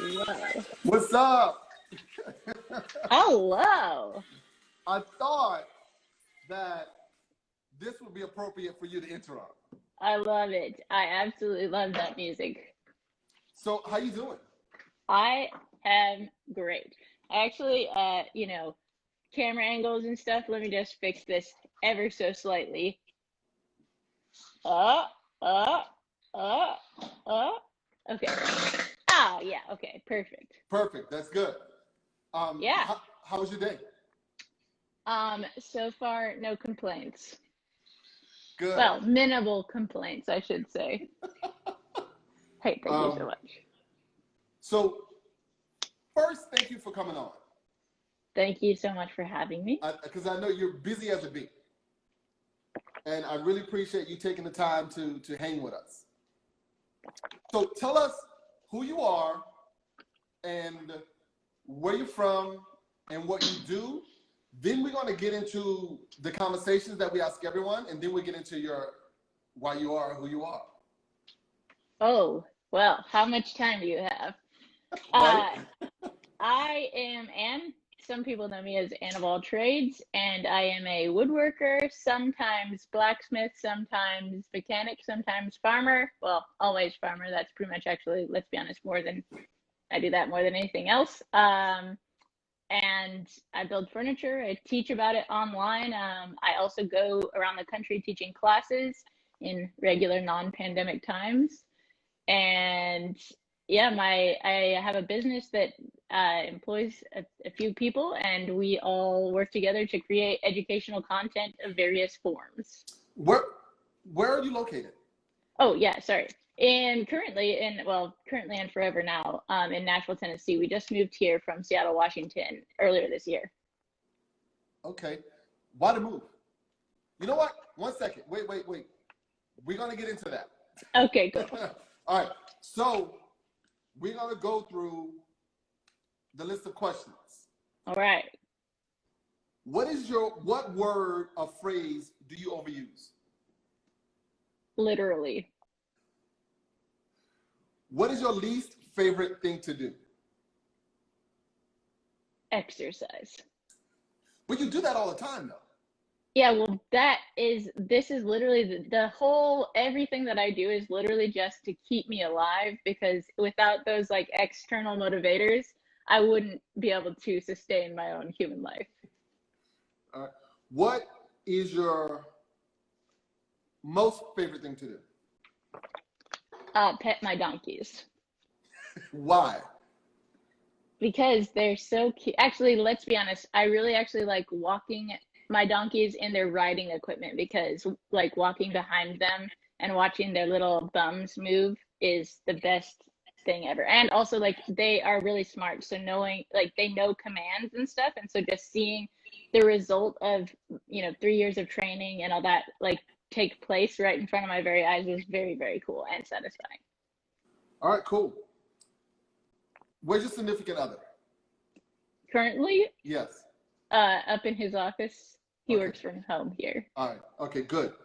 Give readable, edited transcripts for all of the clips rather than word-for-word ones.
Hello. What's up? Hello. I thought that this would be appropriate for you to interrupt. I love it. I absolutely love that music. So, how you doing? I am great. I actually, camera angles and stuff. Let me just fix this ever so slightly. Uh, uh, uh, uh. Okay. Ah, yeah. Okay. Perfect. Perfect. That's good. Yeah. How was your day? So far, no complaints. Good. Well, minimal complaints, I should say. Hey, thank you so much. So, first, thank you for coming on. Thank you so much for having me. Because I know you're busy as a bee. And I really appreciate you taking the time to hang with us. So tell us who you are and where you're from and what you do. Then we're going to get into the conversations that we ask everyone, and then we get into your why you are who you are. Oh, well, how much time do you have? Right? I am Anne. Some people know me as Anne of all trades, and I am a woodworker, sometimes blacksmith, sometimes mechanic, sometimes farmer. Well, always farmer. That's pretty much actually, let's be honest, I do that more than anything else. And I build furniture. I teach about it online. I also go around the country teaching classes in regular non-pandemic times. And yeah, I have a business that employs a few people, and we all work together to create educational content of various forms. Where are you located? Oh yeah, sorry. Currently and forever now, in Nashville, Tennessee. We just moved here from Seattle, Washington earlier this year. Okay. Why the move? You know what? 1 second. Wait. We're going to get into that. Okay, cool. All right. So we're going to go through the list of questions. All right. What word or phrase do you overuse? Literally. What is your least favorite thing to do? Exercise. But you do that all the time, though. Yeah, well, this is literally the whole, everything that I do is literally just to keep me alive, because without those like external motivators, I wouldn't be able to sustain my own human life. What is your most favorite thing to do? Pet my donkeys. Why? Because they're so cute. Actually, let's be honest, I really actually like walking my donkeys in their riding equipment, because like walking behind them and watching their little bums move is the best thing ever. And also like they are really smart, so knowing like they know commands and stuff, and so just seeing the result of 3 years of training and all that like take place right in front of my very eyes was very, very cool and satisfying. All right, cool. Where's your significant other? Currently, Yes. up in his office. He Okay. works from home here. All right. Okay, good.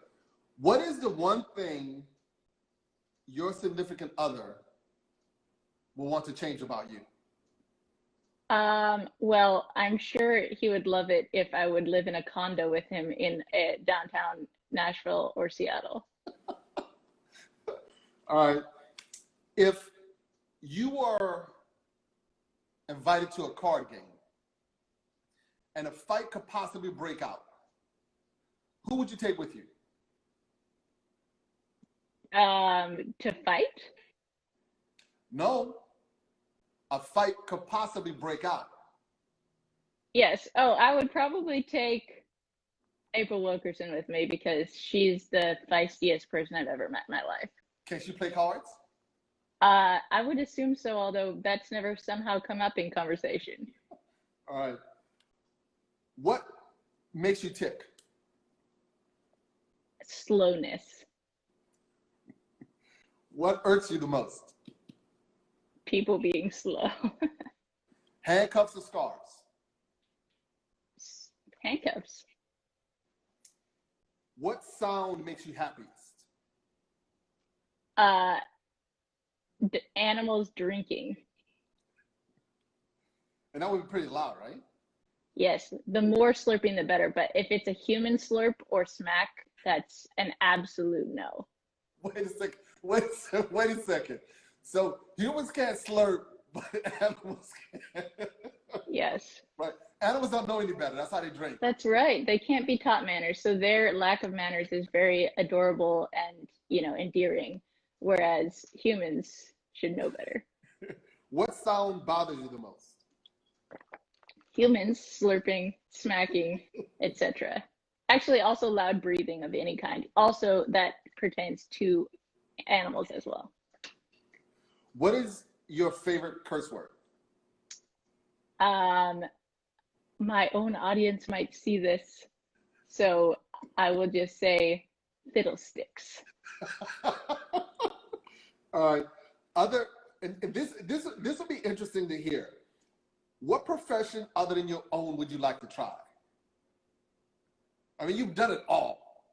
What is the one thing your significant other will want to change about you? Well, I'm sure he would love it if I would live in a condo with him in downtown Nashville or Seattle. All right. If you were invited to a card game and a fight could possibly break out, who would you take with you? To fight? No. A fight could possibly break out. Yes. Oh, I would probably take April Wilkerson with me, because she's the feistiest person I've ever met in my life. Can she play cards? I would assume so, although that's never somehow come up in conversation. All right. What makes you tick? Slowness. What irks you the most? People being slow. Handcuffs or scarves? Handcuffs. What sound makes you happiest? Animals drinking. And that would be pretty loud, right? Yes, the more slurping, the better. But if it's a human slurp or smack, that's an absolute no. Wait a second. Wait a second. So humans can't slurp, but animals can. Yes. Right. Animals don't know any better. That's how they drink. That's right. They can't be taught manners. So their lack of manners is very adorable and, endearing, whereas humans should know better. What sound bothers you the most? Humans slurping, smacking, etc. Actually, also loud breathing of any kind. Also, that pertains to animals as well. What is your favorite curse word? My own audience might see this, so I will just say fiddlesticks. All right. And this will be interesting to hear. What profession other than your own would you like to try? I mean, you've done it all.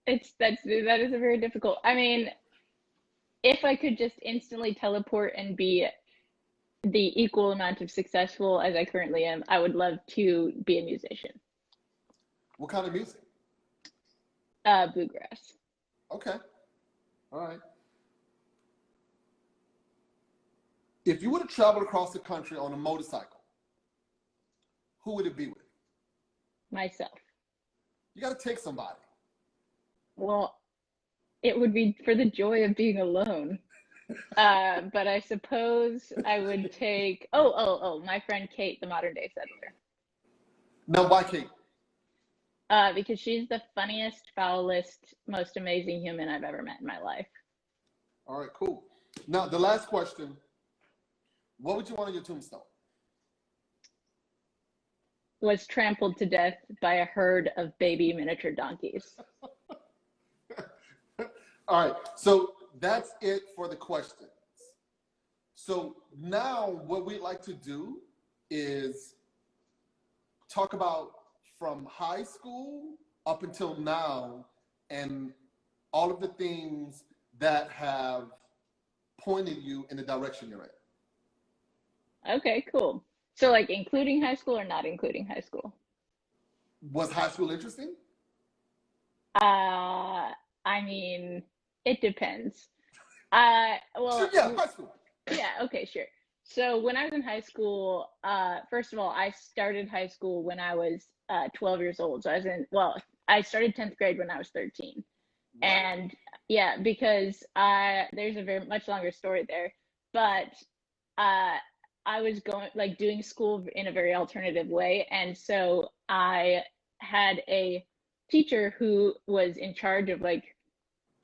That is a very difficult. I mean, if I could just instantly teleport and be the equal amount of successful as I currently am, I would love to be a musician. What kind of music? Bluegrass. Okay. All right. If you would have traveled across the country on a motorcycle, who would it be with? Myself. You got to take somebody. Well, it would be for the joy of being alone. But I suppose I would take, my friend Kate, the modern day settler. Now, why Kate? Because she's the funniest, foulest, most amazing human I've ever met in my life. All right, cool. Now, the last question. What would you want on your tombstone? Was trampled to death by a herd of baby miniature donkeys. All right, so that's it for the questions. So now what we'd like to do is talk about from high school up until now and all of the things that have pointed you in the direction you're in. Okay, cool. So like including high school or not including high school? Was high school interesting? I mean, it depends. Sure, yeah, high school. Yeah, okay, sure. So when I was in high school, first of all, I started high school when I was 12 years old. So I started 10th grade when I was 13. Wow. And yeah, because there's a very much longer story there, but I was doing school in a very alternative way. And so I had a teacher who was in charge of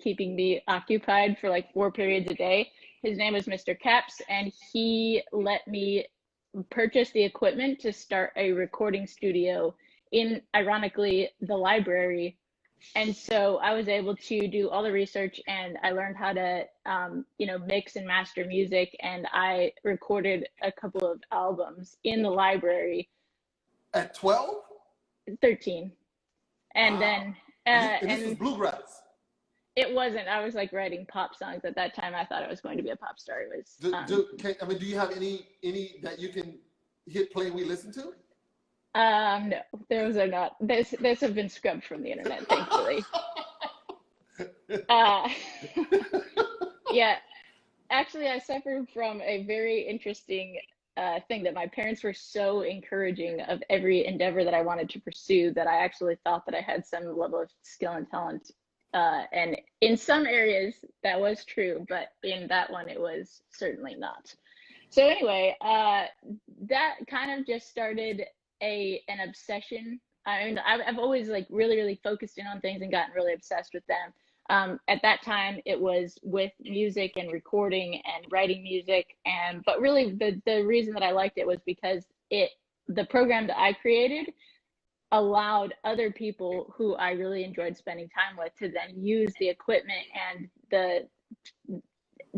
keeping me occupied for 4 periods a day. His name was Mr. Capps, and he let me purchase the equipment to start a recording studio in, ironically, the library. And so I was able to do all the research, and I learned how to, mix and master music. And I recorded a couple of albums in the library. At 12? 13. And wow. Then, and this was bluegrass. It wasn't. I was writing pop songs at that time. I thought I was going to be a pop star. It was. Do you have any that you can hit play and we listen to? No, those are not. This have been scrubbed from the internet, thankfully. Yeah, actually, I suffered from a very interesting thing that my parents were so encouraging of every endeavor that I wanted to pursue that I actually thought that I had some level of skill and talent. And in some areas that was true, but in that one it was certainly not. So anyway, that kind of just started an obsession. I mean, I've always really focused in on things and gotten really obsessed with them. At that time, it was with music and recording and writing music, but really the reason that I liked it was because the program that I created allowed other people who I really enjoyed spending time with to then use the equipment and the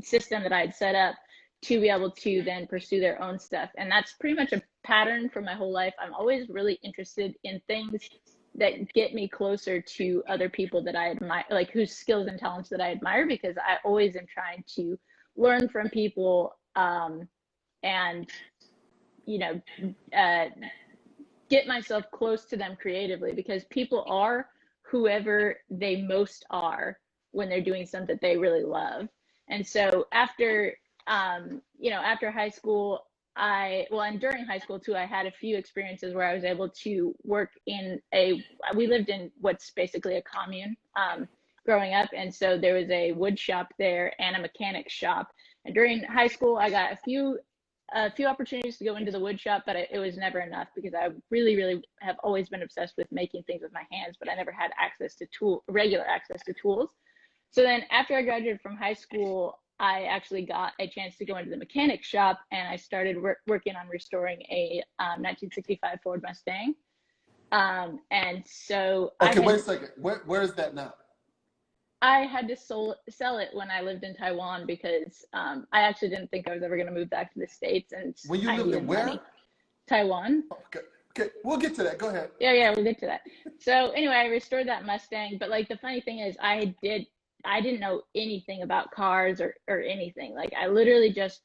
system that I had set up to be able to then pursue their own stuff. And that's pretty much a pattern for my whole life. I'm always really interested in things that get me closer to other people that I admire, whose skills and talents that I admire, because I always am trying to learn from people and you know, get myself close to them creatively, because people are whoever they most are when they're doing something that they really love. And so after, after high school, and during high school too, I had a few experiences where I was able to work we lived in what's basically a commune, growing up. And so there was a wood shop there and a mechanic shop. And during high school, I got a few opportunities to go into the wood shop, but it was never enough, because I really, really have always been obsessed with making things with my hands, but I never had regular access to tools. So then after I graduated from high school, I actually got a chance to go into the mechanic shop, and I started working on restoring a 1965 Ford Mustang. And so okay, wait a second. Where is that now? I had to sell it when I lived in Taiwan, because I actually didn't think I was ever going to move back to the States. And when you lived in where? Money. Taiwan. Okay, we'll get to that. Go ahead. Yeah, we'll get to that. So anyway, I restored that Mustang, but like the funny thing is, I didn't know anything about cars or anything. Like I literally just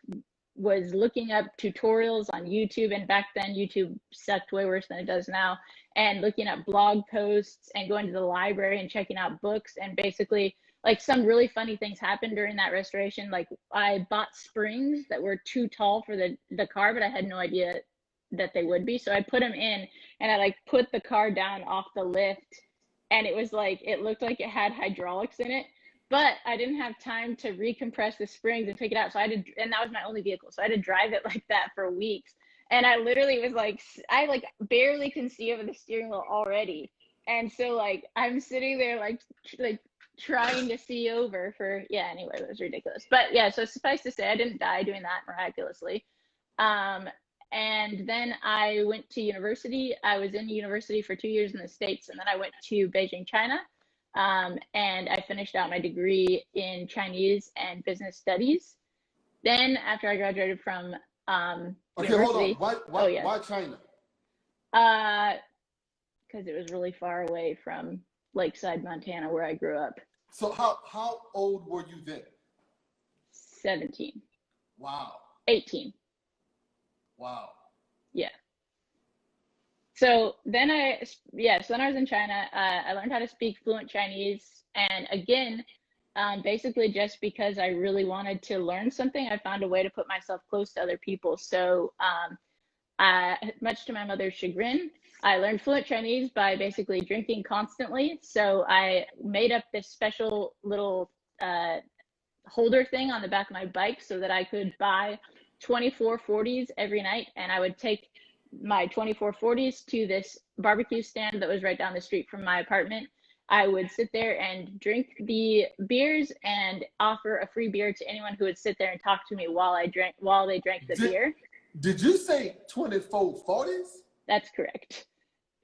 was looking up tutorials on YouTube, and back then YouTube sucked way worse than it does now, and looking up blog posts and going to the library and checking out books. And basically, like, some really funny things happened during that restoration. Like I bought springs that were too tall for the car, but I had no idea that they would be. So I put them in, and I like put the car down off the lift, and it looked like it had hydraulics in it. But I didn't have time to recompress the springs and take it out. So and that was my only vehicle. So I had to drive it like that for weeks. And I literally was like, I like barely can see over the steering wheel already. And so like, I'm sitting there like trying to see over anyway, it was ridiculous. But yeah, so suffice to say, I didn't die doing that miraculously. And then I went to university. I was in university for 2 years in the States, and then I went to Beijing, China. And I finished out my degree in Chinese and business studies. Then after I graduated from university, hold on. Why China? Because it was really far away from Lakeside, Montana, where I grew up. So how old were you then? 17. Wow. 18. Wow. Yeah. So then I was in China. I learned how to speak fluent Chinese. And again, basically just because I really wanted to learn something, I found a way to put myself close to other people. So much to my mother's chagrin, I learned fluent Chinese by basically drinking constantly. So I made up this special little holder thing on the back of my bike so that I could buy 24 40s every night. And I would take my 24 40s to this barbecue stand that was right down the street from my apartment. I would sit there and drink the beers and offer a free beer to anyone who would sit there and talk to me while they drank the beer. Did you say 24 40s? That's correct.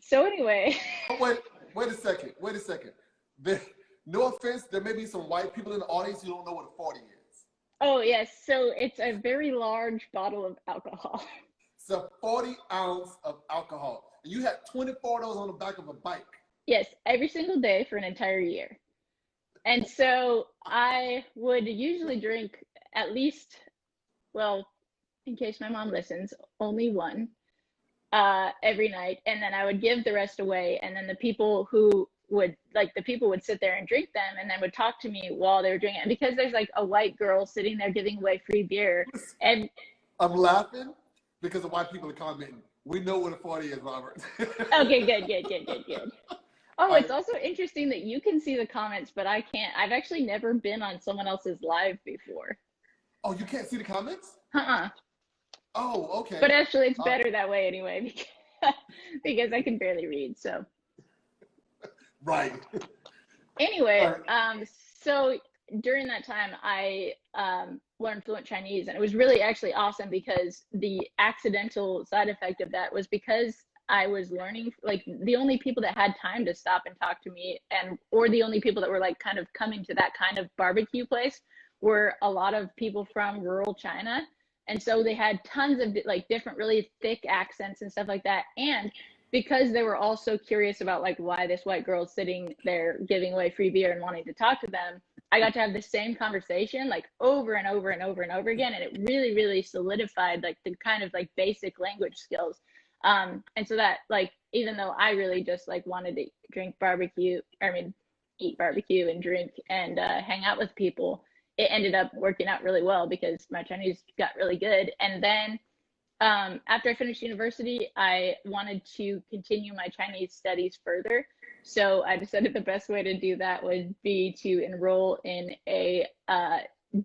So anyway. Wait a second. No offense, there may be some white people in the audience who don't know what a 40 is. Oh yes, so it's a very large bottle of alcohol. It's a 40 ounce of alcohol. And you had 24 of those on the back of a bike. Yes, every single day for an entire year. And so I would usually drink at least, well, in case my mom listens, only one every night. And then I would give the rest away. And then the people would sit there and drink them and then would talk to me while they were drinking it. And because there's like a white girl sitting there giving away free beer. And I'm laughing because the white people are commenting. We know what a 40 is, Robert. Okay, good. Oh, it's also interesting that you can see the comments, but I can't. I've actually never been on someone else's live before. Oh, you can't see the comments? Oh, okay. But actually, it's better that way anyway, because I can barely read, so. Right. Anyway, so during that time, I learned fluent Chinese, and it was really actually awesome because the accidental side effect of that was because I was learning, like the only people that had time to stop and talk to me or the only people that were like kind of coming to that kind of barbecue place were a lot of people from rural China. And so they had tons of like different, really thick accents and stuff like that. And because they were all so curious about like why this white girl's sitting there giving away free beer and wanting to talk to them, I got to have the same conversation like over and over and over and over again. And it really, really solidified like the kind of like basic language skills. And so that like, even though I really just like wanted to eat barbecue and drink and hang out with people, it ended up working out really well because my Chinese got really good. And then after I finished university, I wanted to continue my Chinese studies further. So I decided the best way to do that would be to enroll in a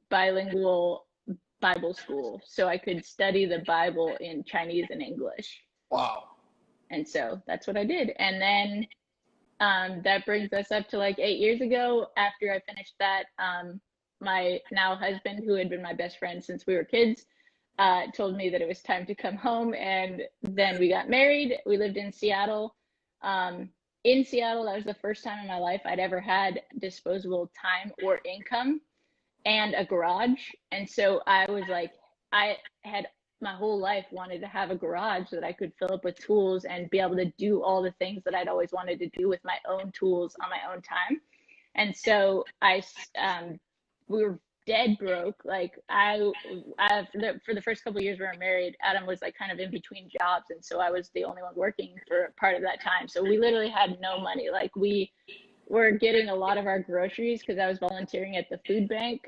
bilingual Bible school so I could study the Bible in Chinese and English. Wow. And so that's what I did. And then that brings us up to like 8 years ago. After I finished that, my now husband, who had been my best friend since we were kids, told me that it was time to come home, and then we got married. We lived in Seattle. In Seattle, that was the first time in my life I'd ever had disposable time or income and a garage. And so I was like, I had my whole life wanted to have a garage that I could fill up with tools and be able to do all the things that I'd always wanted to do with my own tools on my own time. And so we were dead broke. Like for the first couple of years we were married, Adam was like kind of in between jobs, and so I was the only one working for part of that time. So we literally had no money. Like we were getting a lot of our groceries because I was volunteering at the food bank,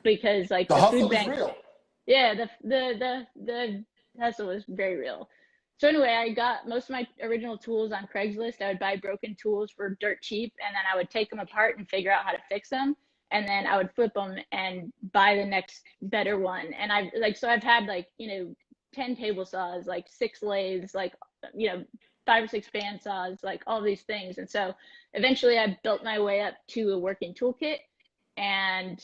because like the food bank is real. Yeah, the hustle was very real. So anyway, I got most of my original tools on Craigslist. I would buy broken tools for dirt cheap, and then I would take them apart and figure out how to fix them. And then I would flip them and buy the next better one. And I've had like, 10 table saws, like 6 lathes, like, 5 or 6 band saws, like all these things. And so eventually I built my way up to a working toolkit. And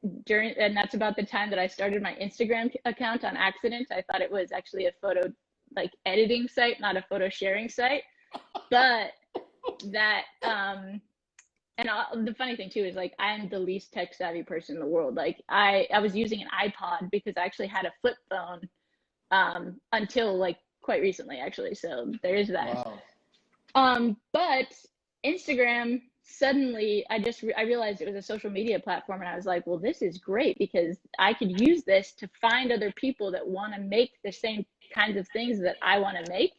that's about the time that I started my Instagram account on accident. I thought it was actually a photo like editing site, not a photo sharing site. But that, the funny thing too is like I'm the least tech savvy person in the world. Like I was using an iPod because I actually had a flip phone until like quite recently actually. So there is that. Wow. But Instagram, suddenly I realized it was a social media platform, and I was like, well, this is great because I could use this to find other people that want to make the same kinds of things that I want to make.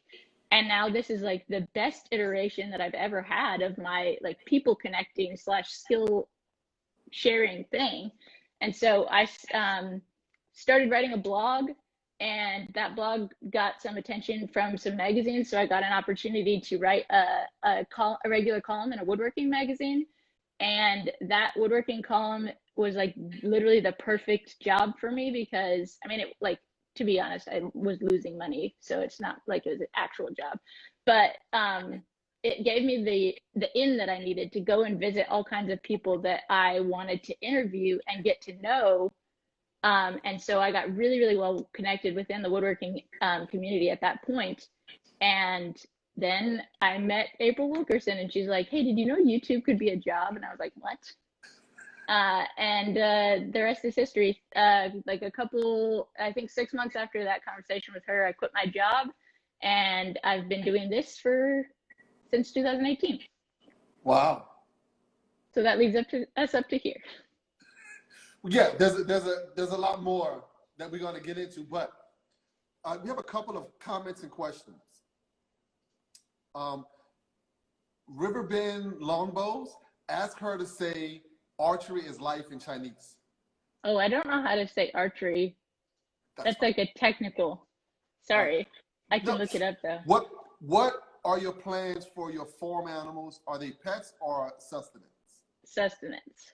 And now this is like the best iteration that I've ever had of my like people connecting / skill sharing thing. And so I started writing a blog, and that blog got some attention from some magazines. So I got an opportunity to write a regular column in a woodworking magazine. And that woodworking column was like literally the perfect job for me because to be honest, I was losing money, so it's not like it was an actual job, but it gave me the in that I needed to go and visit all kinds of people that I wanted to interview and get to know. And so I got really, really well connected within the woodworking community at that point. And then I met April Wilkerson, and she's like, hey, did you know YouTube could be a job? And I was like, what? And the rest is history. Like I think 6 months after that conversation with her, I quit my job, and I've been doing this since 2018. Wow. So that leads us up to here. Yeah, there's a lot more that we're going to get into, but we have a couple of comments and questions. Riverbend Longbows, ask her to say archery is life in Chinese. Oh, I don't know how to say archery. That's like a technical. Sorry. I can look it up though. What are your plans for your farm animals? Are they pets or sustenance? Sustenance.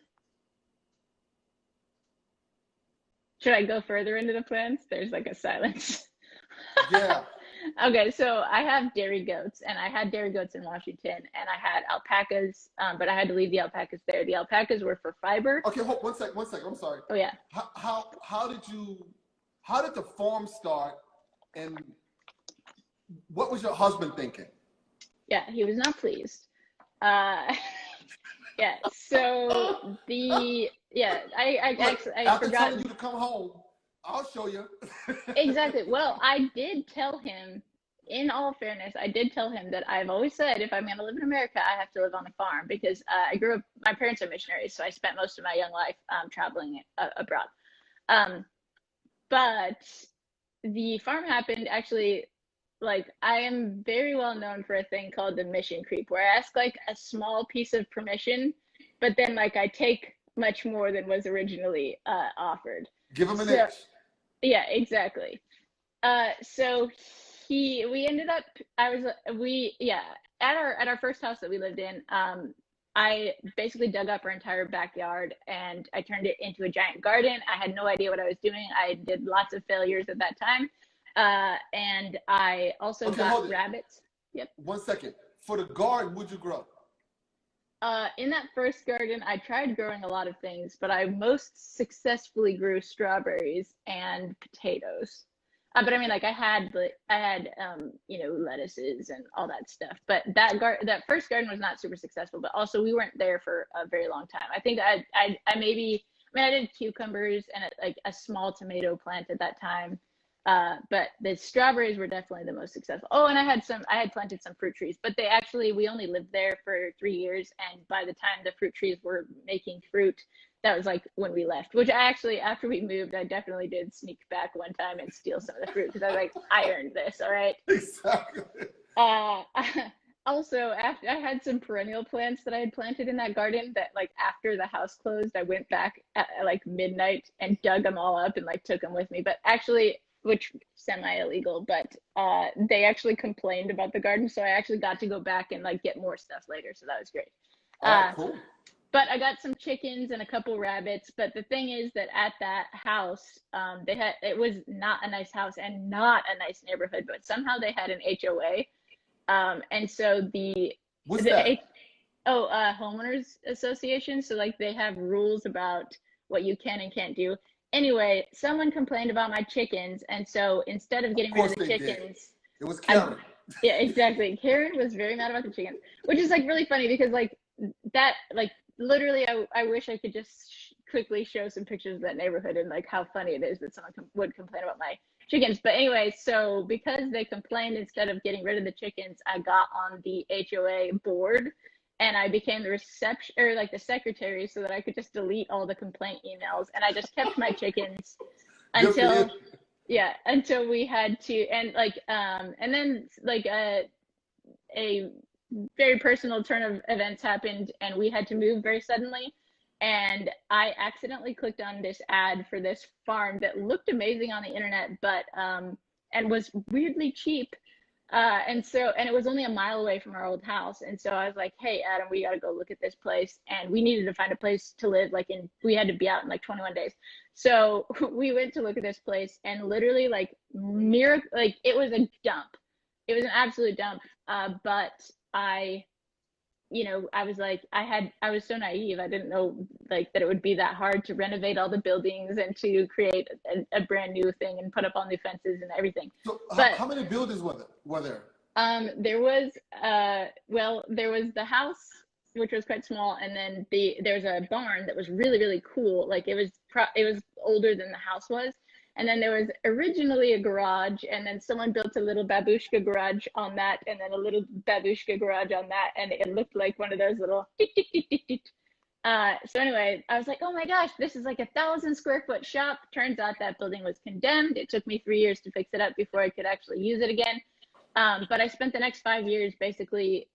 Should I go further into the plans? There's like a silence. Yeah. Okay, so I have dairy goats, and I had dairy goats in Washington, and I had alpacas, but I had to leave the alpacas there. The alpacas were for fiber. Okay, hold one second. I'm sorry. Oh yeah. How did the farm start, and what was your husband thinking? Yeah, he was not pleased. Yeah. So I after forgot. telling you to come home, I'll show you. Exactly. Well, I did tell him in all fairness, I did tell him that I've always said if I'm going to live in America, I have to live on a farm because I grew up, my parents are missionaries, so I spent most of my young life traveling abroad. Um, but the farm happened actually, like, I am very well known for a thing called the mission creep, where I ask like a small piece of permission, but then like I take much more than was originally offered. Give him an So, inch. yeah, exactly. So we ended up, yeah, at our first house that we lived in, I basically dug up our entire backyard and I turned it into a giant garden. I had no idea what I was doing. I did lots of failures at that time. And I also Okay, got hold it. rabbits. Yep. 1 second. For the garden, would you grow? In that first garden, I tried growing a lot of things, but I most successfully grew strawberries and potatoes. But I mean, like I had, lettuces and all that stuff. But that first garden was not super successful. But also, we weren't there for a very long time. I think I maybe, I mean, I did cucumbers and like a small tomato plant at that time. But the strawberries were definitely the most successful. Oh, and I had planted some fruit trees, but we only lived there for 3 years. And by the time the fruit trees were making fruit, that was like when we left, which I actually, after we moved, I definitely did sneak back one time and steal some of the fruit because I was like, I earned this. All right. Exactly. Uh, Also, after I had some perennial plants that I had planted in that garden that like after the house closed, I went back at like midnight and dug them all up and like took them with me. But actually, which semi illegal, but they actually complained about the garden, so I actually got to go back and like get more stuff later. So that was great. All right, Uh, cool. but I got some chickens and a couple rabbits. But the thing is that at that house, it was not a nice house and not a nice neighborhood, but somehow they had an HOA. And so What's the that? H homeowners association, so like they have rules about what you can and can't do. Anyway, someone complained about my chickens, and so instead of Of getting rid of course the they did. chickens, It was I Karen. yeah, exactly. Karen was very mad about the chickens, which is like really funny because like that like literally I wish I could just quickly show some pictures of that neighborhood and like how funny it is that someone would complain about my chickens. But anyway, so because they complained, instead of getting rid of the chickens, I got on the HOA board and I became the reception or like the secretary so that I could just delete all the complaint emails and I just kept my chickens Good for you. until yeah, until we had to and then like a very personal turn of events happened and we had to move very suddenly and I accidentally clicked on this ad for this farm that looked amazing on the internet but and was weirdly cheap and it was only a mile away from our old house and so I was like, hey Adam, we got to go look at this place and we needed to find a place to live we had to be out in like 21 days. So we went to look at this place and literally like miracle, like it was a dump. It was an absolute dump. But I, I was like, I was so naive. I didn't know like that it would be that hard to renovate all the buildings and to create a brand new thing and put up all new fences and everything. So, But how many buildings were there? there was there was the house which was quite small, and then there's a barn that was really really cool. Like it was older than the house was, and then there was originally a garage, and then someone built a little babushka garage on that, and then a little babushka garage on that, and it looked like one of those little. So anyway, I was like, oh my gosh, this is like 1,000 square foot shop. Turns out that building was condemned. It took me 3 years to fix it up before I could actually use it again. But I spent the next 5 years basically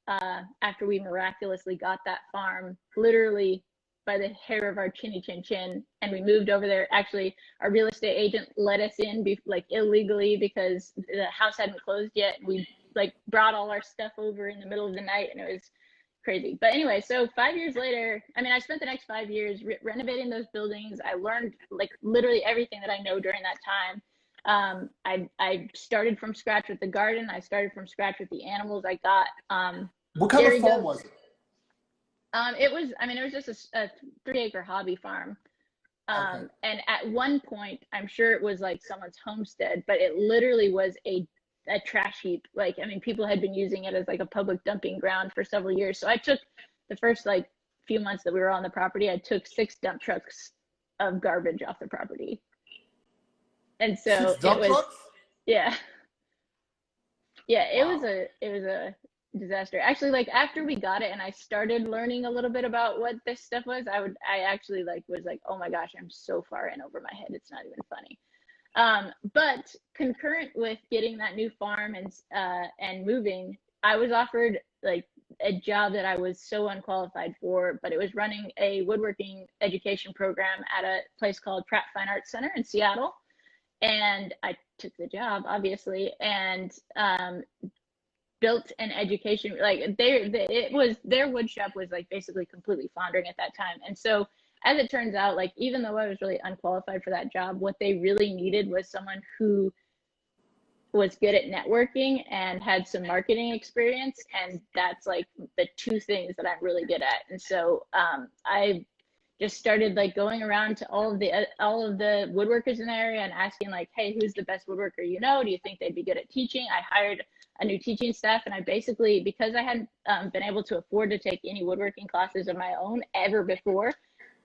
after we miraculously got that farm literally by the hair of our chinny chin chin, and we moved over there. Actually, our real estate agent let us in like illegally because the house hadn't closed yet. We like brought all our stuff over in the middle of the night, and it was crazy. But anyway, so 5 years later, I mean, I spent the next 5 years renovating those buildings. I learned like literally everything that I know during that time. I started from scratch with the garden. I started from scratch with the animals. I got What kind of dairy farm was goats. it? It was just a 3 acre hobby farm. Okay. And at one point, I'm sure it was like someone's homestead, but it literally was a trash heap. Like, I mean, people had been using it as like a public dumping ground for several years. So I took the first like few months that we were on the property, I took 6 dump trucks of garbage off the property. And Six so it dump was, trucks? yeah. Yeah, Wow. it was a disaster. Actually, like after we got it and I started learning a little bit about what this stuff was, I actually like was like, oh my gosh, I'm so far in over my head. It's not even funny. But concurrent with getting that new farm and moving, I was offered like a job that I was so unqualified for, but it was running a woodworking education program at a place called Pratt Fine Arts Center in Seattle. And I took the job, obviously, and built an education like it was their wood shop was like basically completely floundering at that time. And so as it turns out, like even though I was really unqualified for that job, what they really needed was someone who was good at networking and had some marketing experience, and that's like the two things that I'm really good at. And so I just started like going around to all of the woodworkers in the area and asking like, hey, who's the best woodworker you know? Do you think they'd be good at teaching? I hired a new teaching staff, and I basically, because I hadn't been able to afford to take any woodworking classes of my own ever before,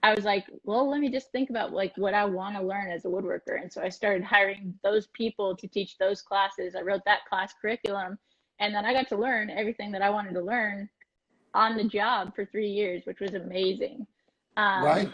I was like, well, let me just think about like what I want to learn as a woodworker. And so I started hiring those people to teach those classes. I wrote that class curriculum, and then I got to learn everything that I wanted to learn on the job for 3 years, which was amazing. Right. Um,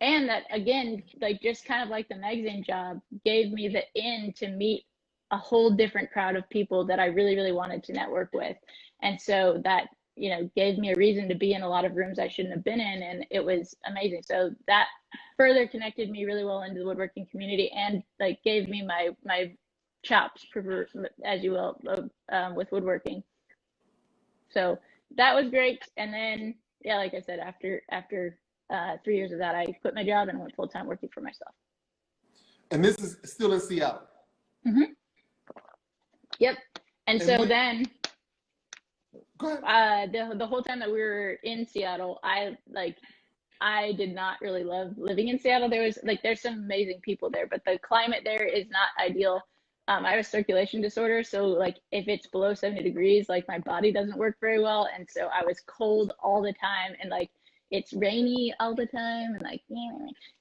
and that again, like just kind of like the magazine job, gave me the in to meet a whole different crowd of people that I really, really wanted to network with. And so that, you know, gave me a reason to be in a lot of rooms I shouldn't have been in. And it was amazing. So that further connected me really well into the woodworking community and like gave me my chops, as you will, with woodworking. So that was great. And then, yeah, like I said, after 3 years of that, I quit my job and went full time working for myself. And this is still in Seattle. Mm-hmm. Yep. And so then, go ahead. the whole time that we were in Seattle, I did not really love living in Seattle. There's some amazing people there, but the climate there is not ideal. I have a circulation disorder, so like if it's below 70 degrees, like my body doesn't work very well, and so I was cold all the time, and like it's rainy all the time, and like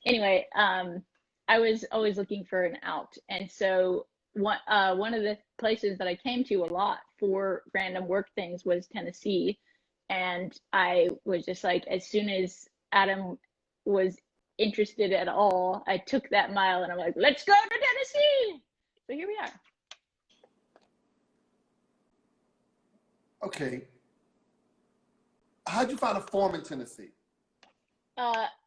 anyway, I was always looking for an out, and so one of the places that I came to a lot for random work things was Tennessee, and I was just like, as soon as Adam was interested at all, I took that mile, and I'm like, let's go to Tennessee. So here we are. Okay. How'd you find a farm in Tennessee?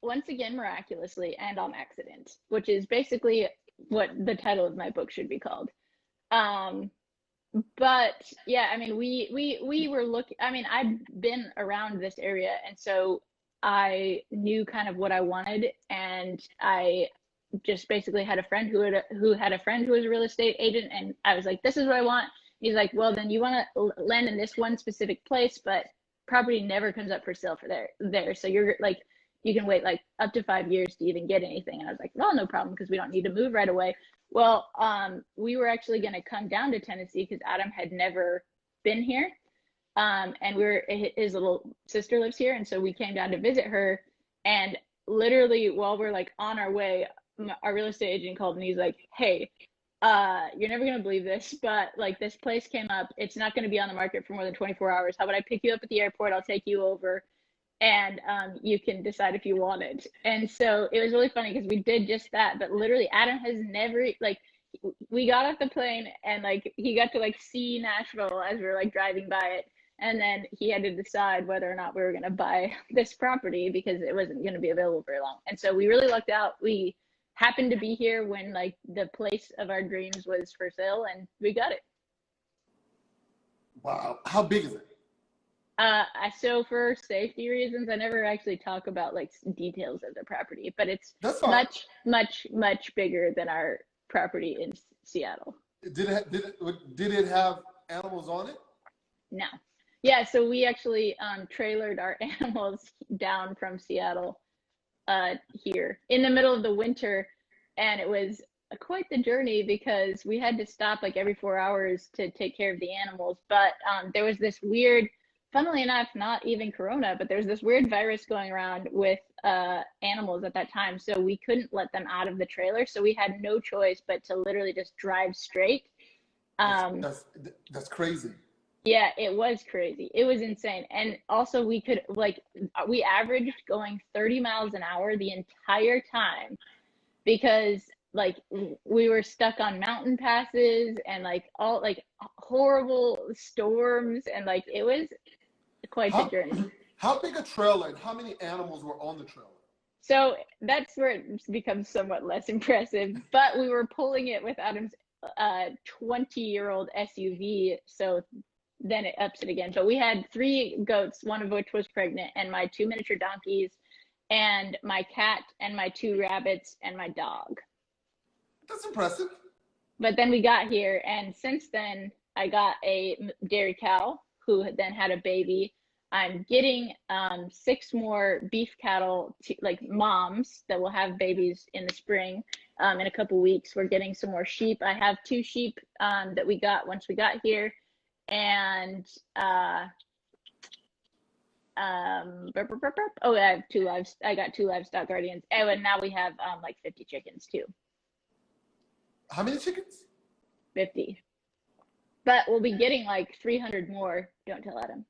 Once again, miraculously and on accident, which is basically what the title of my book should be called. But yeah, I mean, we were looking. I mean, I'd been around this area, and so I knew kind of what I wanted, and I just basically had a friend who had a friend who was a real estate agent, and I was like, this is what I want. He's like, well, then you want to land in this one specific place, but property never comes up for sale for there. So you're like, you can wait like up to 5 years to even get anything. And I was like, well, no problem, because we don't need to move right away. Well, we were actually going to come down to Tennessee because Adam had never been here. And his little sister lives here. And so we came down to visit her, and literally while we're like on our way, our real estate agent called, and he's like, hey, you're never going to believe this, but like this place came up. It's not going to be on the market for more than 24 hours. How about I pick you up at the airport? I'll take you over, and you can decide if you want it. And so it was really funny because we did just that. But literally, Adam has never, like, we got off the plane and like he got to like see Nashville as we were like driving by it. And then he had to decide whether or not we were going to buy this property because it wasn't going to be available very long. And so we really lucked out. We happened to be here when like the place of our dreams was for sale, and we got it. Wow. How big is it? So for safety reasons, I never actually talk about like details of the property, but it's much, much bigger than our property in Seattle. Did it have animals on it? No. Yeah, so we actually trailered our animals down from Seattle here in the middle of the winter, and it was quite the journey because we had to stop like every 4 hours to take care of the animals. But there was this weird, funnily enough, not even corona, but there's this weird virus going around with animals at that time, so we couldn't let them out of the trailer, so we had no choice but to literally just drive straight Um, That's crazy. yeah, it was crazy. It was insane. And also we could like we averaged going 30 miles an hour the entire time because like we were stuck on mountain passes and like all like horrible storms and like it was quite the How journey. how big a trailer and how many animals were on the trailer? So that's where it becomes somewhat less impressive. But we were pulling it with Adam's 20-year-old SUV, so then it ups it again. So we had three goats, one of which was pregnant, and my two miniature donkeys, and my cat, and my two rabbits, and my dog. That's impressive. But then we got here, and since then, I got a dairy cow who then had a baby. I'm getting six more beef cattle, like moms, that will have babies in the spring. In a couple weeks, we're getting some more sheep. I have two sheep that we got once we got here, and oh, I have two lives. I got two livestock guardians. Oh, and now we have like 50 chickens too. How many chickens? 50. But we'll be getting like 300 more. Don't tell Adam.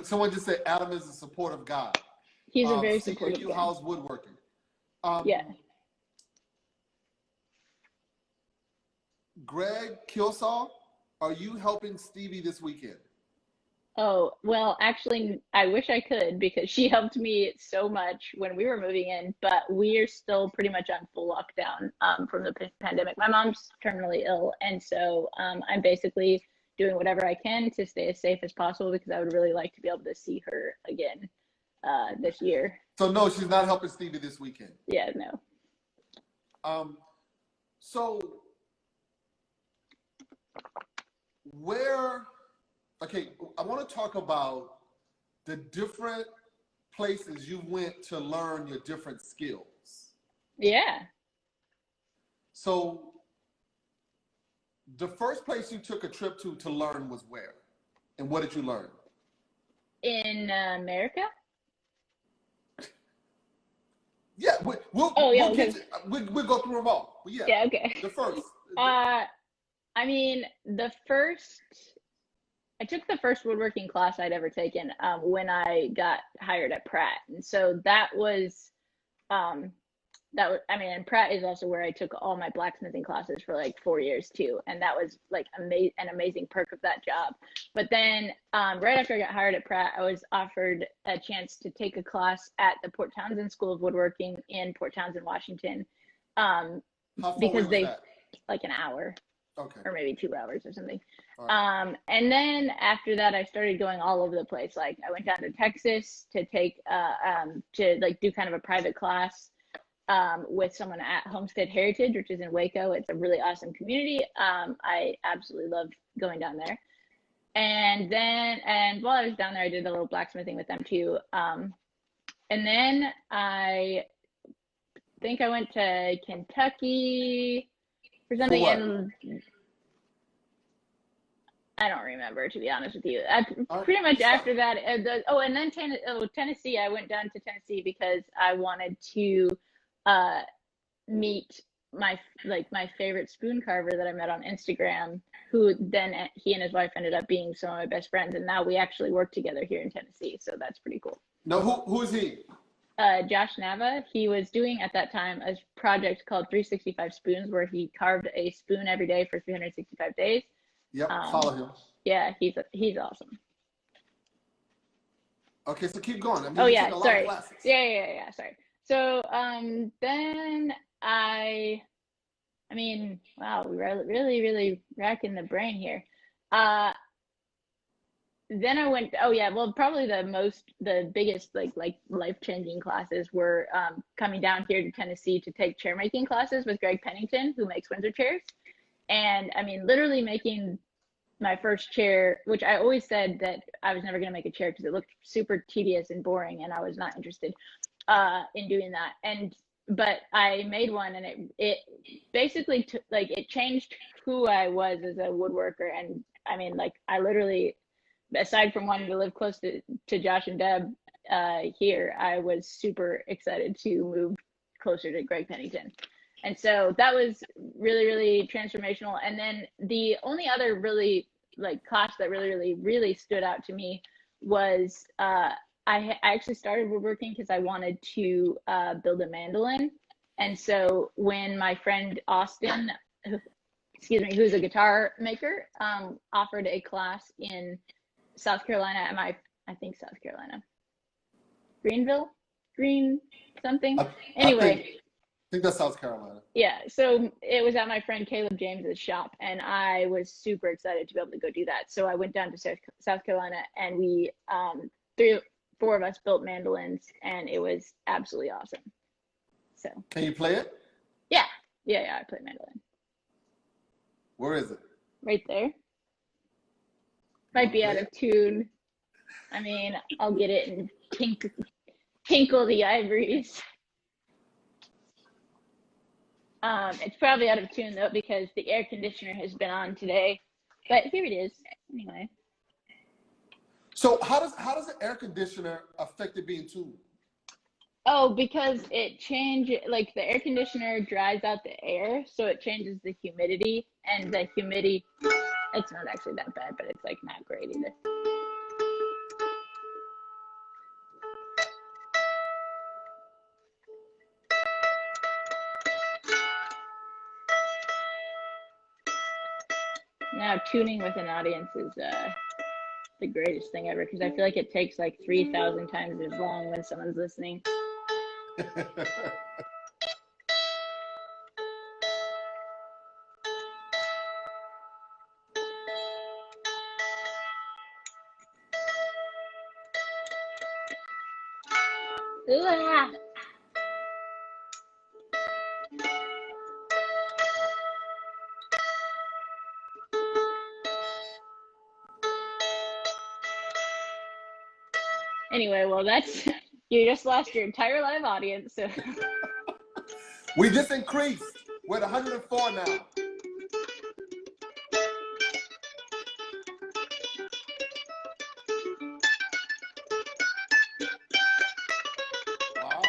Someone just said Adam is a supportive guy. He's a very supportive CQ guy. House Woodworking. Yeah. Greg Kilsaw, are you helping Stevie this weekend? Oh, well, actually, I wish I could because she helped me so much when we were moving in, but we are still pretty much on full lockdown from the pandemic. My mom's terminally ill, and so I'm basically doing whatever I can to stay as safe as possible because I would really like to be able to see her again this year. So no, she's not helping Stevie this weekend. Yeah, no. So where, okay, I want to talk about the different places you went to learn your different skills. Yeah. So the first place you took a trip to learn was where? And what did you learn? In America? Yeah, we'll go through them all. But Yeah, okay. The first. I mean, I took the first woodworking class I'd ever taken when I got hired at Pratt, and so that was I mean, and Pratt is also where I took all my blacksmithing classes for like 4 years too, and that was like an amazing perk of that job. But then right after I got hired at Pratt, I was offered a chance to take a class at the Port Townsend School of Woodworking in Port Townsend, Washington, How far because away was that? like an hour. Okay. Or maybe 2 hours or something. Right. And then after that, I started going all over the place. Like I went down to Texas to take to like do kind of a private class with someone at Homestead Heritage, which is in Waco. It's a really awesome community. I absolutely love going down there. And while I was down there, I did a little blacksmithing with them too. And then I think I went to Kentucky for something, and I don't remember, to be honest with you. Pretty much after that, and then Tennessee. I went down to Tennessee because I wanted to meet my favorite spoon carver that I met on Instagram, who then he and his wife ended up being some of my best friends, and now we actually work together here in Tennessee. So that's pretty cool. No, who is he? Josh Nava. He was doing at that time a project called 365 Spoons, where he carved a spoon every day for 365 days. Yep, follow him. Yeah, he's awesome. Okay, so keep going. I mean, yeah, sorry. Yeah, sorry. So then I mean, wow, we're really racking the brain here. Then I went, probably the biggest like life-changing classes were coming down here to Tennessee to take chair making classes with Greg Pennington, who makes Windsor chairs. And I mean, literally making my first chair, which I always said that I was never going to make a chair because it looked super tedious and boring, and I was not interested in doing that. But I made one, and it basically it changed who I was as a woodworker. And I mean, like I literally, aside from wanting to live close to Josh and Deb here, I was super excited to move closer to Greg Pennington. And so that was really, really transformational. And then the only other really like class that really, really, really stood out to me was I actually started woodworking because I wanted to build a mandolin. And so when my friend Austin, excuse me, who's a guitar maker, offered a class in South Carolina at I think South Carolina, Greenville, Green something. Anyway. I think that's South Carolina. Yeah, so it was at my friend Caleb James's shop, and I was super excited to be able to go do that. So I went down to South Carolina, and we, four of us built mandolins, and it was absolutely awesome. So. Can you play it? Yeah, I play mandolin. Where is it? Right there. Might be out of tune. I mean, I'll get it and tinkle the ivories. It's probably out of tune though because the air conditioner has been on today, but here it is anyway. So how does the air conditioner affect it being tuned? Oh, because like the air conditioner dries out the air, so it changes the humidity, and the humidity, it's not actually that bad, but it's like not great either. Now tuning with an audience is the greatest thing ever because I feel like it takes like 3,000 times as long when someone's listening. Ooh-ah. Anyway, well, you just lost your entire live audience. So we just increased. We're at 104 now. Wow.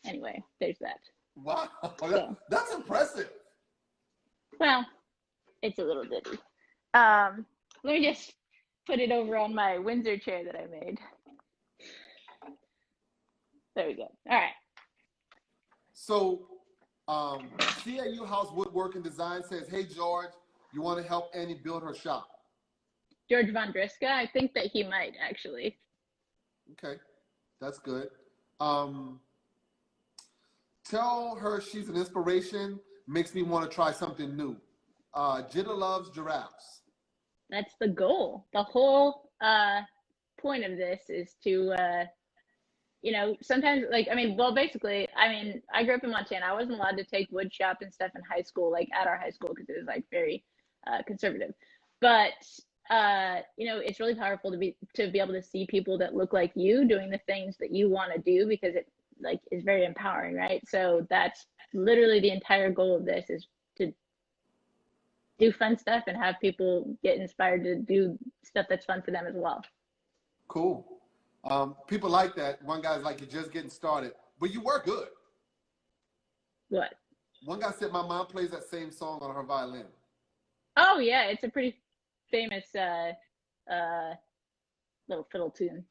Anyway, there's that. Wow, that's impressive. Well, it's a little ditty. Let me just put it over on my Windsor chair that I made. There we go. All right. So, CAU House Woodworking Design says, hey, George, you want to help Annie build her shop? George Von Driska? I think that he might, actually. Okay, that's good. Tell her she's an inspiration, makes me want to try something new. Jitta loves giraffes. That's the goal. The whole point of this is to, sometimes, basically, I grew up in Montana. I wasn't allowed to take wood shop and stuff in high school, like at our high school, because it was like very conservative. But, it's really powerful to be able to see people that look like you doing the things that you want to do because it is very empowering, right? So that's literally the entire goal of this is to do fun stuff and have people get inspired to do stuff that's fun for them as well. Cool. People like that. One guy's like, you're just getting started, but you were good. What? One guy said my mom plays that same song on her violin. Oh yeah, it's a pretty famous little fiddle tune.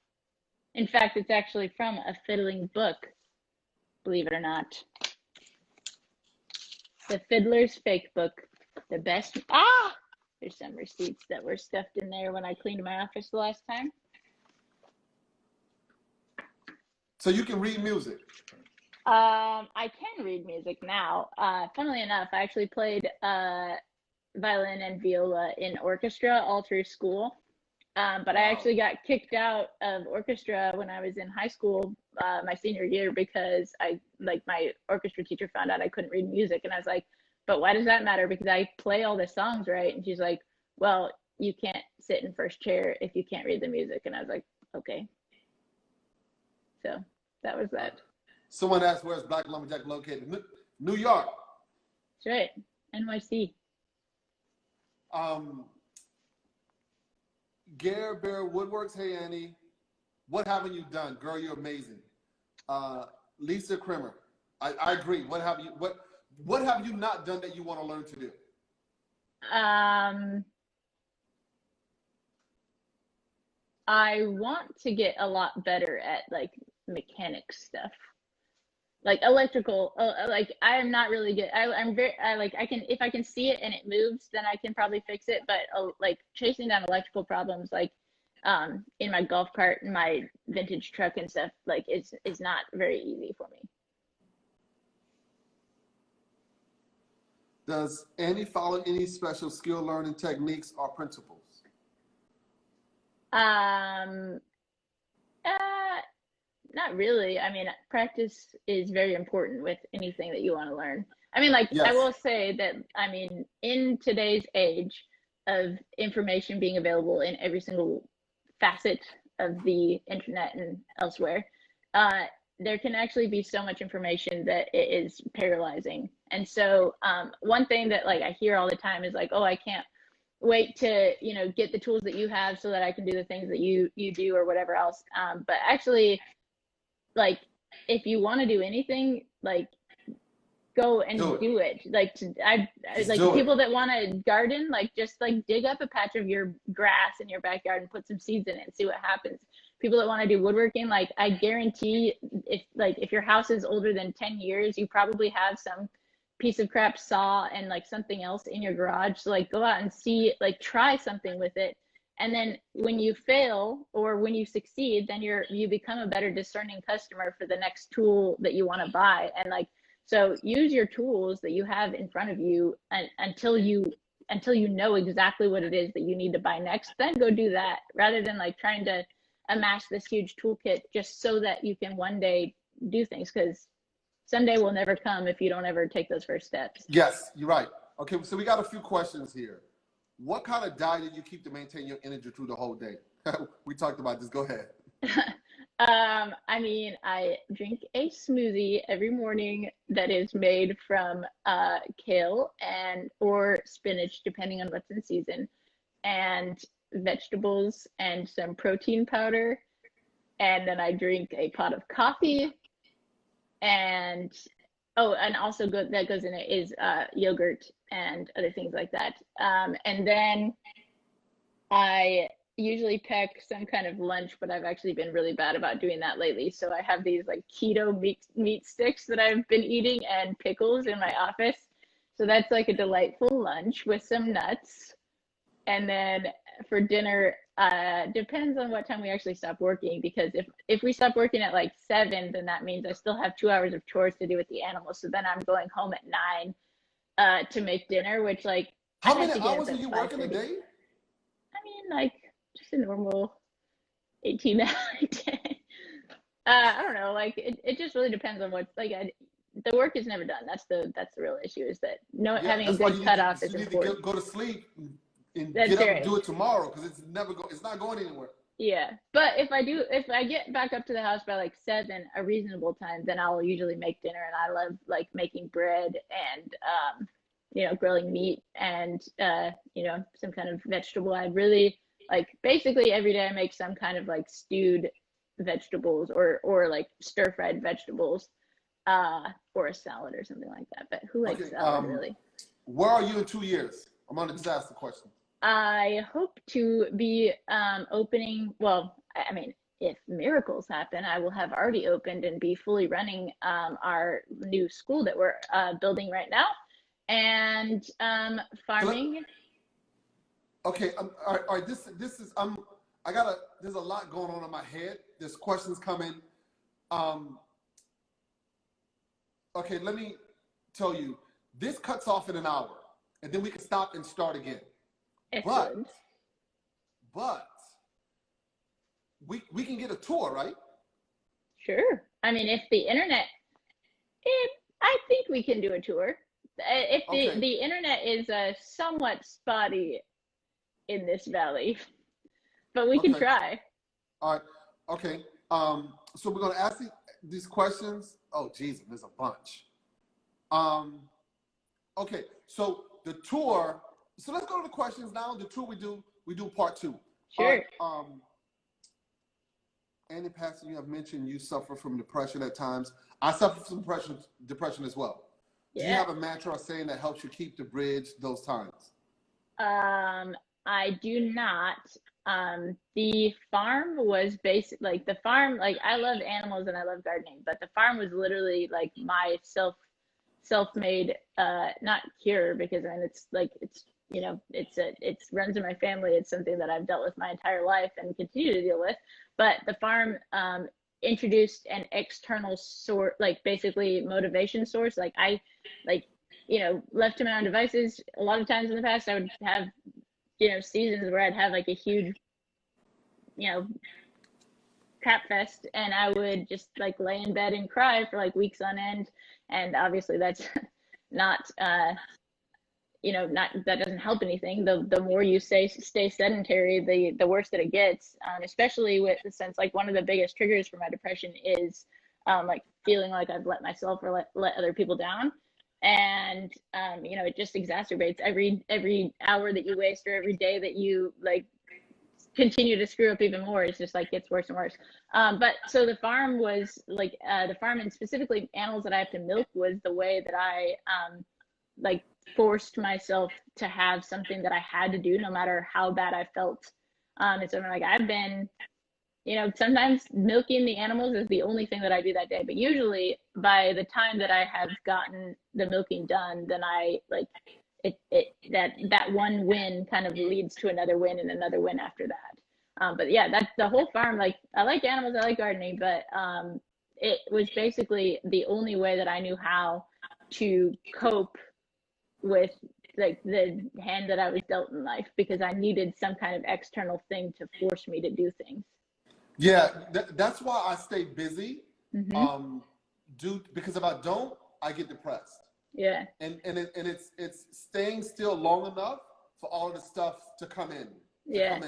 In fact, it's actually from a fiddling book, believe it or not. The Fiddler's Fake Book. The best. There's some receipts that were stuffed in there when I cleaned my office the last time. So you can read music? I can read music now. Funnily enough, I actually played violin and viola in orchestra all through school. But I actually got kicked out of orchestra when I was in high school, my senior year, because my orchestra teacher found out I couldn't read music. And I was like, but why does that matter? Because I play all the songs, right? And she's like, well, you can't sit in first chair if you can't read the music. And I was like, okay. So that was that. Someone asked, where's Blacklumberjack located? New York. That's right. NYC. Gare Bear Woodworks. Hey, Annie. what haven't you done? Girl, you're amazing. Lisa Krimmer, I agree. What have you not done that you want to learn to do? I want to get a lot better at like mechanic stuff, like electrical. Like I am not really good. I can, if I can see it and it moves, then I can probably fix it. But like chasing down electrical problems, like in my golf cart and my vintage truck and stuff, like is not very easy for me. Does Annie follow any special skill learning techniques or principles? Not really. I mean, practice is very important with anything that you want to learn. I mean, like, I Yes. will say that, I mean, in today's age of information being available in every single facet of the internet and elsewhere, there can actually be so much information that it is paralyzing. And so, one thing that like I hear all the time is like, oh, I can't wait to, you know, get the tools that you have so that I can do the things that you do or whatever else. But actually, like, if you want to do anything, like, go and do it. Like, like people that want to garden, like, just like dig up a patch of your grass in your backyard and put some seeds in it and see what happens. People that want to do woodworking, like, I guarantee if your house is older than 10 years, you probably have some piece of crap saw and like something else in your garage. So like go out and see, like try something with it. And then when you fail or when you succeed, then you become a better discerning customer for the next tool that you want to buy. And like, so use your tools that you have in front of you until you know exactly what it is that you need to buy next, then go do that, rather than like trying to amass this huge toolkit just so that you can one day do things, because someday will never come if you don't ever take those first steps. Yes, you're right. Okay, so we got a few questions here. What kind of diet do you keep to maintain your energy through the whole day? We talked about this. Go ahead. I mean, I drink a smoothie every morning that is made from kale or spinach, depending on what's in season, and vegetables and some protein powder. And then I drink a pot of coffee. And also that goes in it is yogurt and other things like that. And then I usually pack some kind of lunch, but I've actually been really bad about doing that lately. So I have these like keto meat sticks that I've been eating and pickles in my office. So that's like a delightful lunch with some nuts. And then for dinner, depends on what time we actually stop working, because if we stop working at like 7, then that means I still have 2 hours of chores to do with the animals. So then I'm going home at 9 to make dinner, which like how many hours are you working a day? I mean, like just a normal 18-hour day. I don't know, like it just really depends on what's like. The work is never done. That's the real issue, is that having a good cutoff is important. You need to go to sleep and get up and do it tomorrow, because it's not going anywhere. Yeah, but if I get back up to the house by like 7, a reasonable time, then I'll usually make dinner. And I love like making bread and grilling meat and some kind of vegetable. I really like, basically every day I make some kind of like stewed vegetables or like stir fried vegetables, or a salad or something like that. But who likes salad really? Where are you in 2 years? I'm gonna just ask the question. I hope to be opening, well, I mean, if miracles happen, I will have already opened and be fully running our new school that we're building right now, and farming. Okay, all right. This is there's a lot going on in my head. There's questions coming. Okay, let me tell you. This cuts off in an hour, and then we can stop and start again. Excellent. But we can get a tour, right? Sure. I mean, if the internet, I think we can do a tour. If the internet is somewhat spotty in this valley, but we can try. All right. Okay. So we're gonna ask these questions. Oh, Jesus, there's a bunch. Okay. So the tour. So let's go to the questions now. The tour we do part 2. Sure. All Andy Pastor, you have mentioned you suffer from depression at times. I suffer from depression as well. Do you Yeah. have a mantra or saying that helps you keep the bridge those times? I do not. The farm was like the farm, like I love animals and I love gardening, but the farm was literally like my self-made, not cure, because I mean, it's like, it's, you know, it's runs in my family. It's something that I've dealt with my entire life and continue to deal with. But the farm, introduced an external source, like basically motivation source. Like like, left to my own devices, a lot of times in the past, I would have, seasons where I'd have like a huge, you know, crap fest, and I would just like lay in bed and cry for like weeks on end. And obviously that's not, not, that doesn't help anything. The more you stay sedentary, the worse that it gets. Especially with, since like one of the biggest triggers for my depression is like feeling like I've let myself or let other people down. And it just exacerbates every hour that you waste, or every day that you like continue to screw up even more. It's just like gets worse and worse. But so the farm was like, the farm, and specifically animals that I have to milk, was the way that I like forced myself to have something that I had to do no matter how bad I felt. And so I'm like, I've been, sometimes milking the animals is the only thing that I do that day. But usually by the time that I have gotten the milking done, then I like that one win kind of leads to another win and another win after that. But yeah, that's the whole farm. Like, I like animals, I like gardening, but it was basically the only way that I knew how to cope with like the hand that I was dealt in life, because I needed some kind of external thing to force me to do things. Yeah, that's why I stay busy. Mm-hmm. Because if I don't, I get depressed. Yeah. And it's staying still long enough for all of the stuff to come in, Yeah.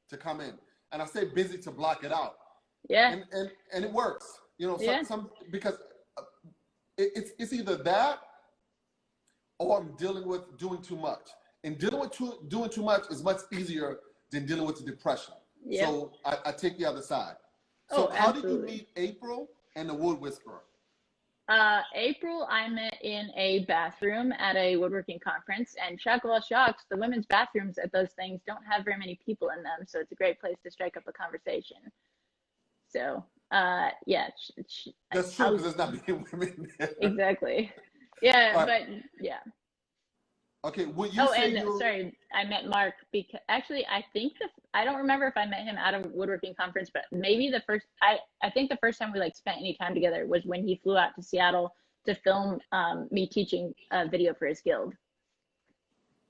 to come in, and I stay busy to block it out. Yeah. And it works. Yeah. Some because it's either that, or I'm dealing with doing too much. And dealing with doing too much is much easier than dealing with the depression. Yep. So I take the other side. So Oh, how did you absolutely. meet April and the Wood Whisperer? April, I met in a bathroom at a woodworking conference, and shock of all shocks, the women's bathrooms at those things don't have very many people in them, so it's a great place to strike up a conversation. So, yeah. That's true, because there's not many women there. Exactly. Yeah, Right. but yeah. Okay, would you say and sorry, I met Mark because actually I don't remember if I met him at a woodworking conference, but maybe I think the first time we like spent any time together was when he flew out to Seattle to film me teaching a video for his guild.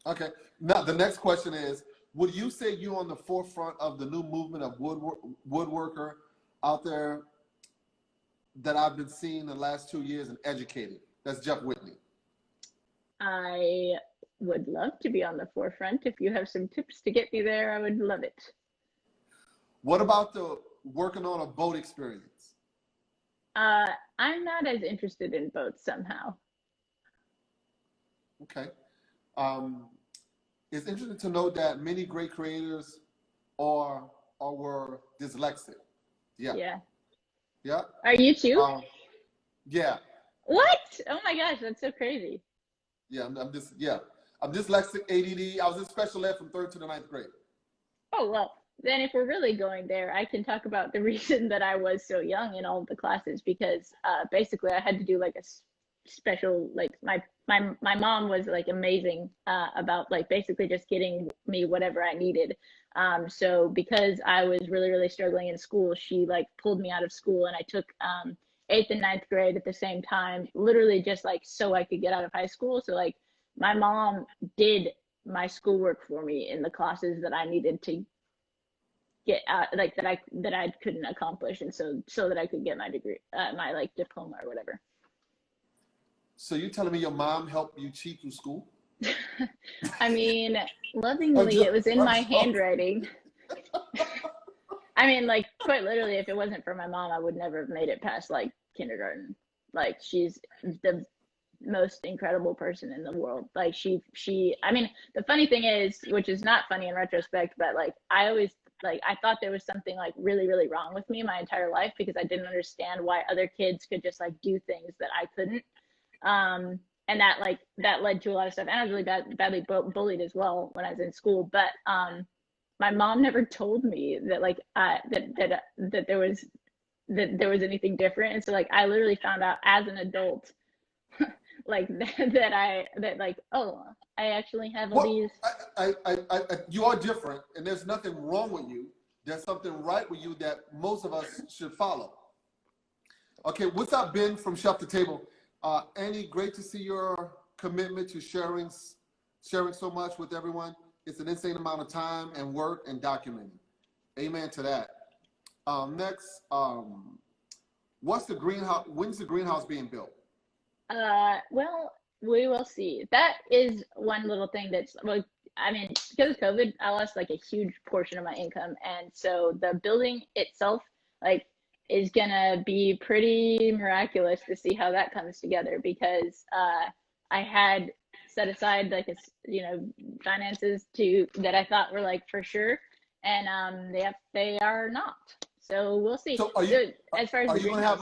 Okay. Now the next question is, would you say you're on the forefront of the new movement of woodworker out there that I've been seeing the last 2 years and educating? That's Jeff Whitney. I would love to be on the forefront. If you have some tips to get me there, I would love it. What about the working on a boat experience? I'm not as interested in boats somehow. Okay. It's interesting to note that many great creators are or were dyslexic. Yeah. Yeah. Yeah. Are you too? Yeah. What? Oh my gosh, that's so crazy. Yeah, I'm dyslexic, ADD. I was in special ed from 3rd to the 9th grade. Oh, well, then if we're really going there, I can talk about the reason that I was so young in all of the classes, because basically I had to do like a special, like my mom was like amazing about like basically just getting me whatever I needed. So because I was really, really struggling in school, she like pulled me out of school, and I took 8th and 9th grade at the same time, literally just like so I could get out of high school. So like my mom did my schoolwork for me in the classes that I needed to get out, like that I couldn't accomplish, and so that I could get my degree, my like diploma or whatever. So you're telling me your mom helped you cheat through school? I mean, lovingly, it was in my handwriting. I mean, like, quite literally, if it wasn't for my mom, I would never have made it past like kindergarten. Like, she's the most incredible person in the world. Like I mean, the funny thing is, which is not funny in retrospect, but like I always like I thought there was something like really, really wrong with me my entire life because I didn't understand why other kids could just like do things that I couldn't. And that led to a lot of stuff. And I was really badly bullied as well when I was in school. But my mom never told me that like that there was anything different. And so like I literally found out as an adult like that like, oh, I actually have all these. You are different, and there's nothing wrong with you. There's something right with you that most of us should follow. Okay, what's up, Ben from Chef to Table? Annie, great to see your commitment to sharing so much with everyone. It's an insane amount of time and work and documenting. Amen to that. Next, what's the greenhouse? When's the greenhouse being built? Well, we will see. That is one little thing that's, well, I mean, because of COVID, I lost like a huge portion of my income. And so the building itself, like, is gonna be pretty miraculous to see how that comes together because I had set aside like finances that I thought were like for sure, and they are not. So we'll see. So as far as are you gonna have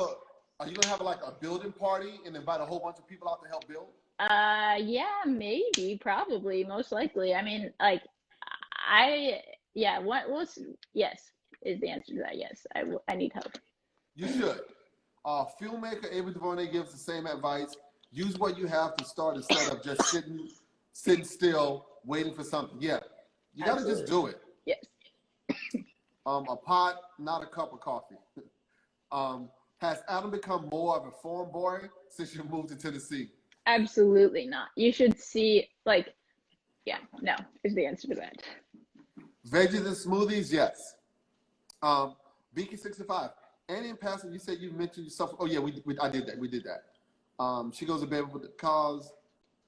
like a building party and invite a whole bunch of people out to help build? Yeah, maybe, probably, most likely. I mean, like, yes is the answer to that. Yes, I need help. You should. Filmmaker Ava DuVernay gives the same advice. Use what you have to start instead of just sitting still, waiting for something. Yeah, you got to just do it. Yes. A pot, not a cup of coffee. Has Adam become more of a farm boy since you moved to Tennessee? Absolutely not. You should see, like, yeah, no, is the answer to that. Veggies and smoothies, yes. Beaky65. Annie and Pastor, you said you mentioned yourself. Oh yeah, I did that. We did that. She goes to bed with the cause.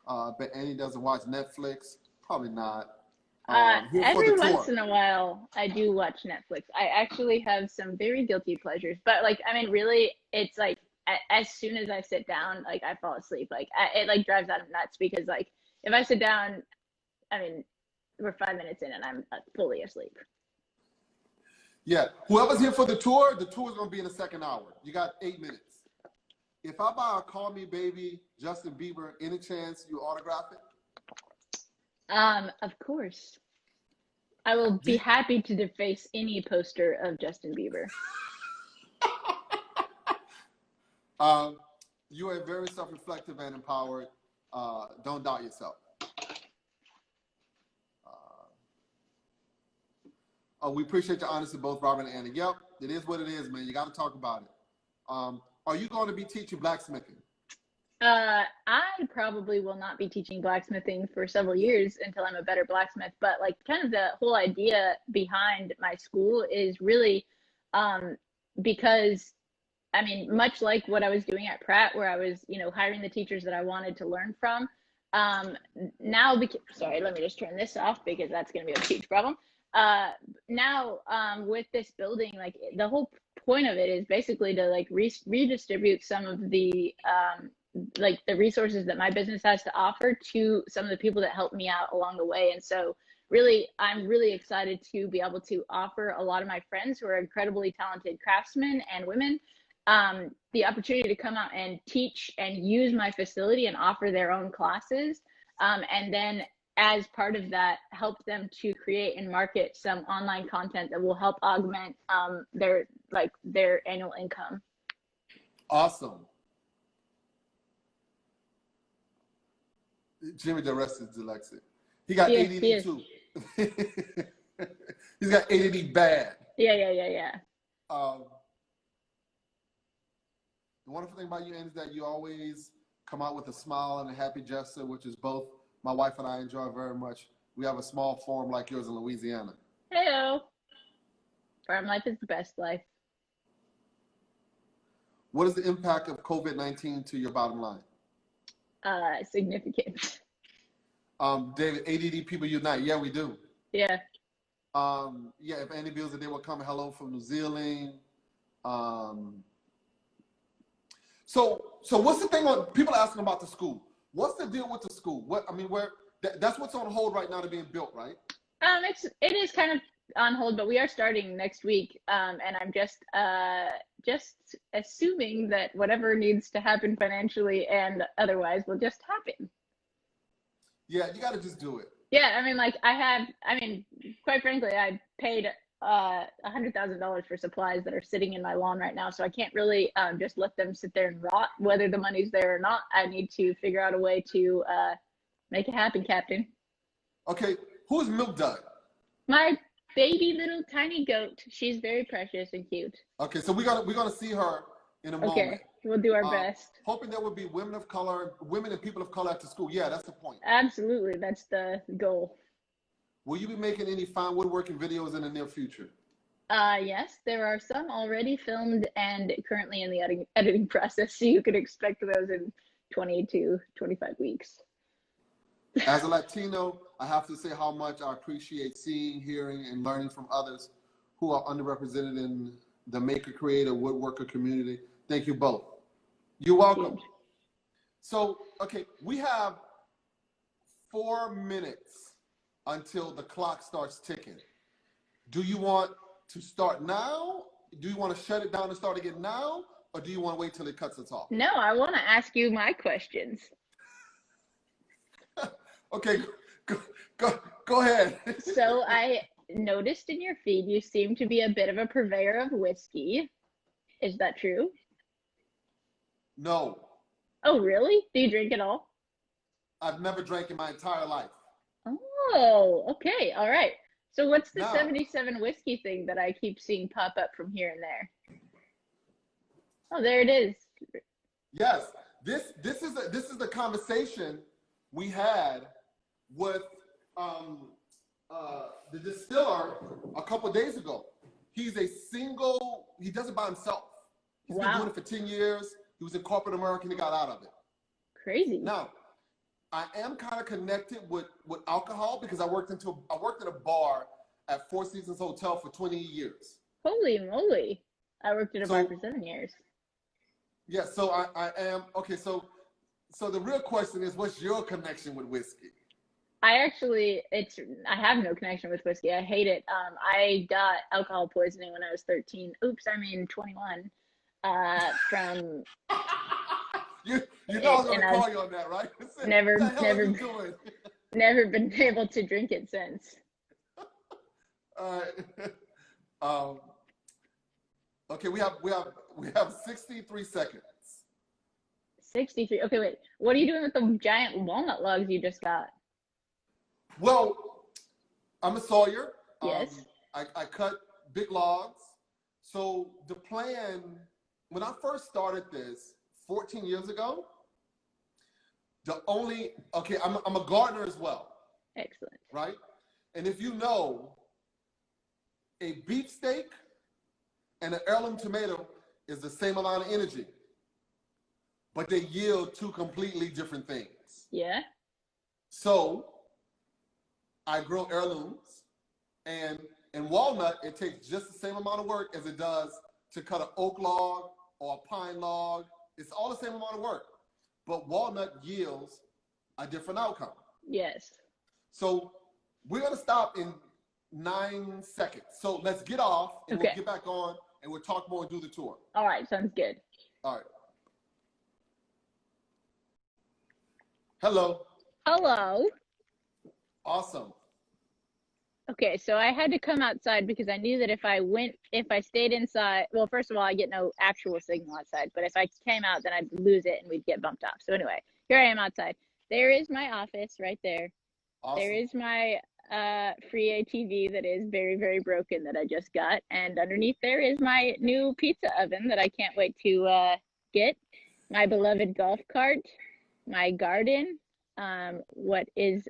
But Annie doesn't watch Netflix. Probably not. Every once in a while, I do watch Netflix. I actually have some very guilty pleasures, but like, I mean, really, it's like as soon as I sit down, like I fall asleep. Like it like drives out nuts because like if I sit down, I mean, we're 5 minutes in and I'm fully asleep. Yeah, whoever's here for the tour is gonna be in the second hour. You got 8 minutes. If I buy a Call Me Baby Justin Bieber, any chance you autograph it? Of course. I will be happy to deface any poster of Justin Bieber. You are very self-reflective and empowered. Don't doubt yourself. We appreciate your honesty, both Robert and Annie. Yep, it is what it is, man. You got to talk about it. Are you going to be teaching blacksmithing? I probably will not be teaching blacksmithing for several years until I'm a better blacksmith. But like kind of the whole idea behind my school is really because I mean, much like what I was doing at Pratt, where I was, hiring the teachers that I wanted to learn from. Sorry, let me just turn this off because that's going to be a huge problem. Now with this building, like the whole point of it is basically to like redistribute some of the like the resources that my business has to offer to some of the people that helped me out along the way. And so really, I'm really excited to be able to offer a lot of my friends who are incredibly talented craftsmen and women the opportunity to come out and teach and use my facility and offer their own classes. And then as part of that, help them to create and market some online content that will help augment their annual income. Awesome. Jimmy the rest is dyslexic. He got ADD too. He's got ADD bad. Yeah. The wonderful thing about you is that you always come out with a smile and a happy gesture, which is both my wife and I enjoy very much. We have a small farm like yours in Louisiana. Hello. Farm life is the best life. What is the impact of COVID-19 to your bottom line? Significant. David, ADD people unite. Yeah, we do. Yeah. If Andy feels that they will come hello from New Zealand. So what's the thing on people asking about the school? What's the deal with the school? That's what's on hold right now to being built, right? It is kind of on hold, but we are starting next week. And I'm just assuming that whatever needs to happen financially and otherwise will just happen. Yeah, you got to just do it. Yeah, I mean, like quite frankly, I paid $100,000 for supplies that are sitting in my lawn right now, so I can't really just let them sit there and rot, whether the money's there or not. I need to figure out a way to make it happen, Captain. Okay, who's Milk Dud? My baby little tiny goat. She's very precious and cute. Okay, so we're gonna see her in a moment. Okay, we'll do our best. Hoping there would be women of color, women and people of color at the school. Yeah, that's the point. Absolutely, that's the goal. Will you be making any fine woodworking videos in the near future? Yes, there are some already filmed and currently in the editing process, so you could expect those in 20 to 25 weeks. As a Latino, I have to say how much I appreciate seeing, hearing, and learning from others who are underrepresented in the maker, creator, woodworker community. Thank you both. You're welcome. So, okay, we have 4 minutes until the clock starts ticking. Do you want to start now? Do you want to shut it down and start again now? Or do you want to wait till it cuts us off? No, I want to ask you my questions. Okay, go ahead. So I noticed in your feed you seem to be a bit of a purveyor of whiskey. Is that true? No. Oh, really? Do you drink at all? I've never drank in my entire life. Oh, okay. All right. So what's the No. 77 whiskey thing that I keep seeing pop up from here and there? Oh, there it is. Yes. This is the conversation we had with the distiller a couple of days ago. He does it by himself. He's been doing it for 10 years. He was in corporate America and he got out of it. Crazy. Now, I am kind of connected with alcohol because I worked in a bar at Four Seasons Hotel for 20 years. Holy moly. I worked at a bar for 7 years. Yeah, so I am, okay, so the real question is, what's your connection with whiskey? I have no connection with whiskey. I hate it. I got alcohol poisoning when I was 13. Oops, I mean 21. From you know I was gonna call you on that, right? Never been able to drink it since. All right. Okay, we have 63 seconds. 63. Okay, wait. What are you doing with the giant walnut logs you just got? Well, I'm a sawyer. Yes. I cut big logs. So the plan, when I first started this 14 years ago, I'm a gardener as well. Excellent. Right? And if you know, a beefsteak and an heirloom tomato is the same amount of energy, but they yield two completely different things. Yeah. So I grow heirlooms, and in walnut, it takes just the same amount of work as it does to cut an oak log or a pine log. It's all the same amount of work, but walnut yields a different outcome. Yes. So we're gonna stop in 9 seconds. So let's get off and we'll get back on and we'll talk more and do the tour. All right, sounds good. All right. Hello. Hello. Awesome. Okay, so I had to come outside because I knew that if I stayed inside, well, first of all, I get no actual signal outside, but if I came out, then I'd lose it and we'd get bumped off. So anyway, here I am outside. There is my office right there. Awesome. There is my free ATV that is very, very broken that I just got. And underneath there is my new pizza oven that I can't wait to get. My beloved golf cart, my garden, what is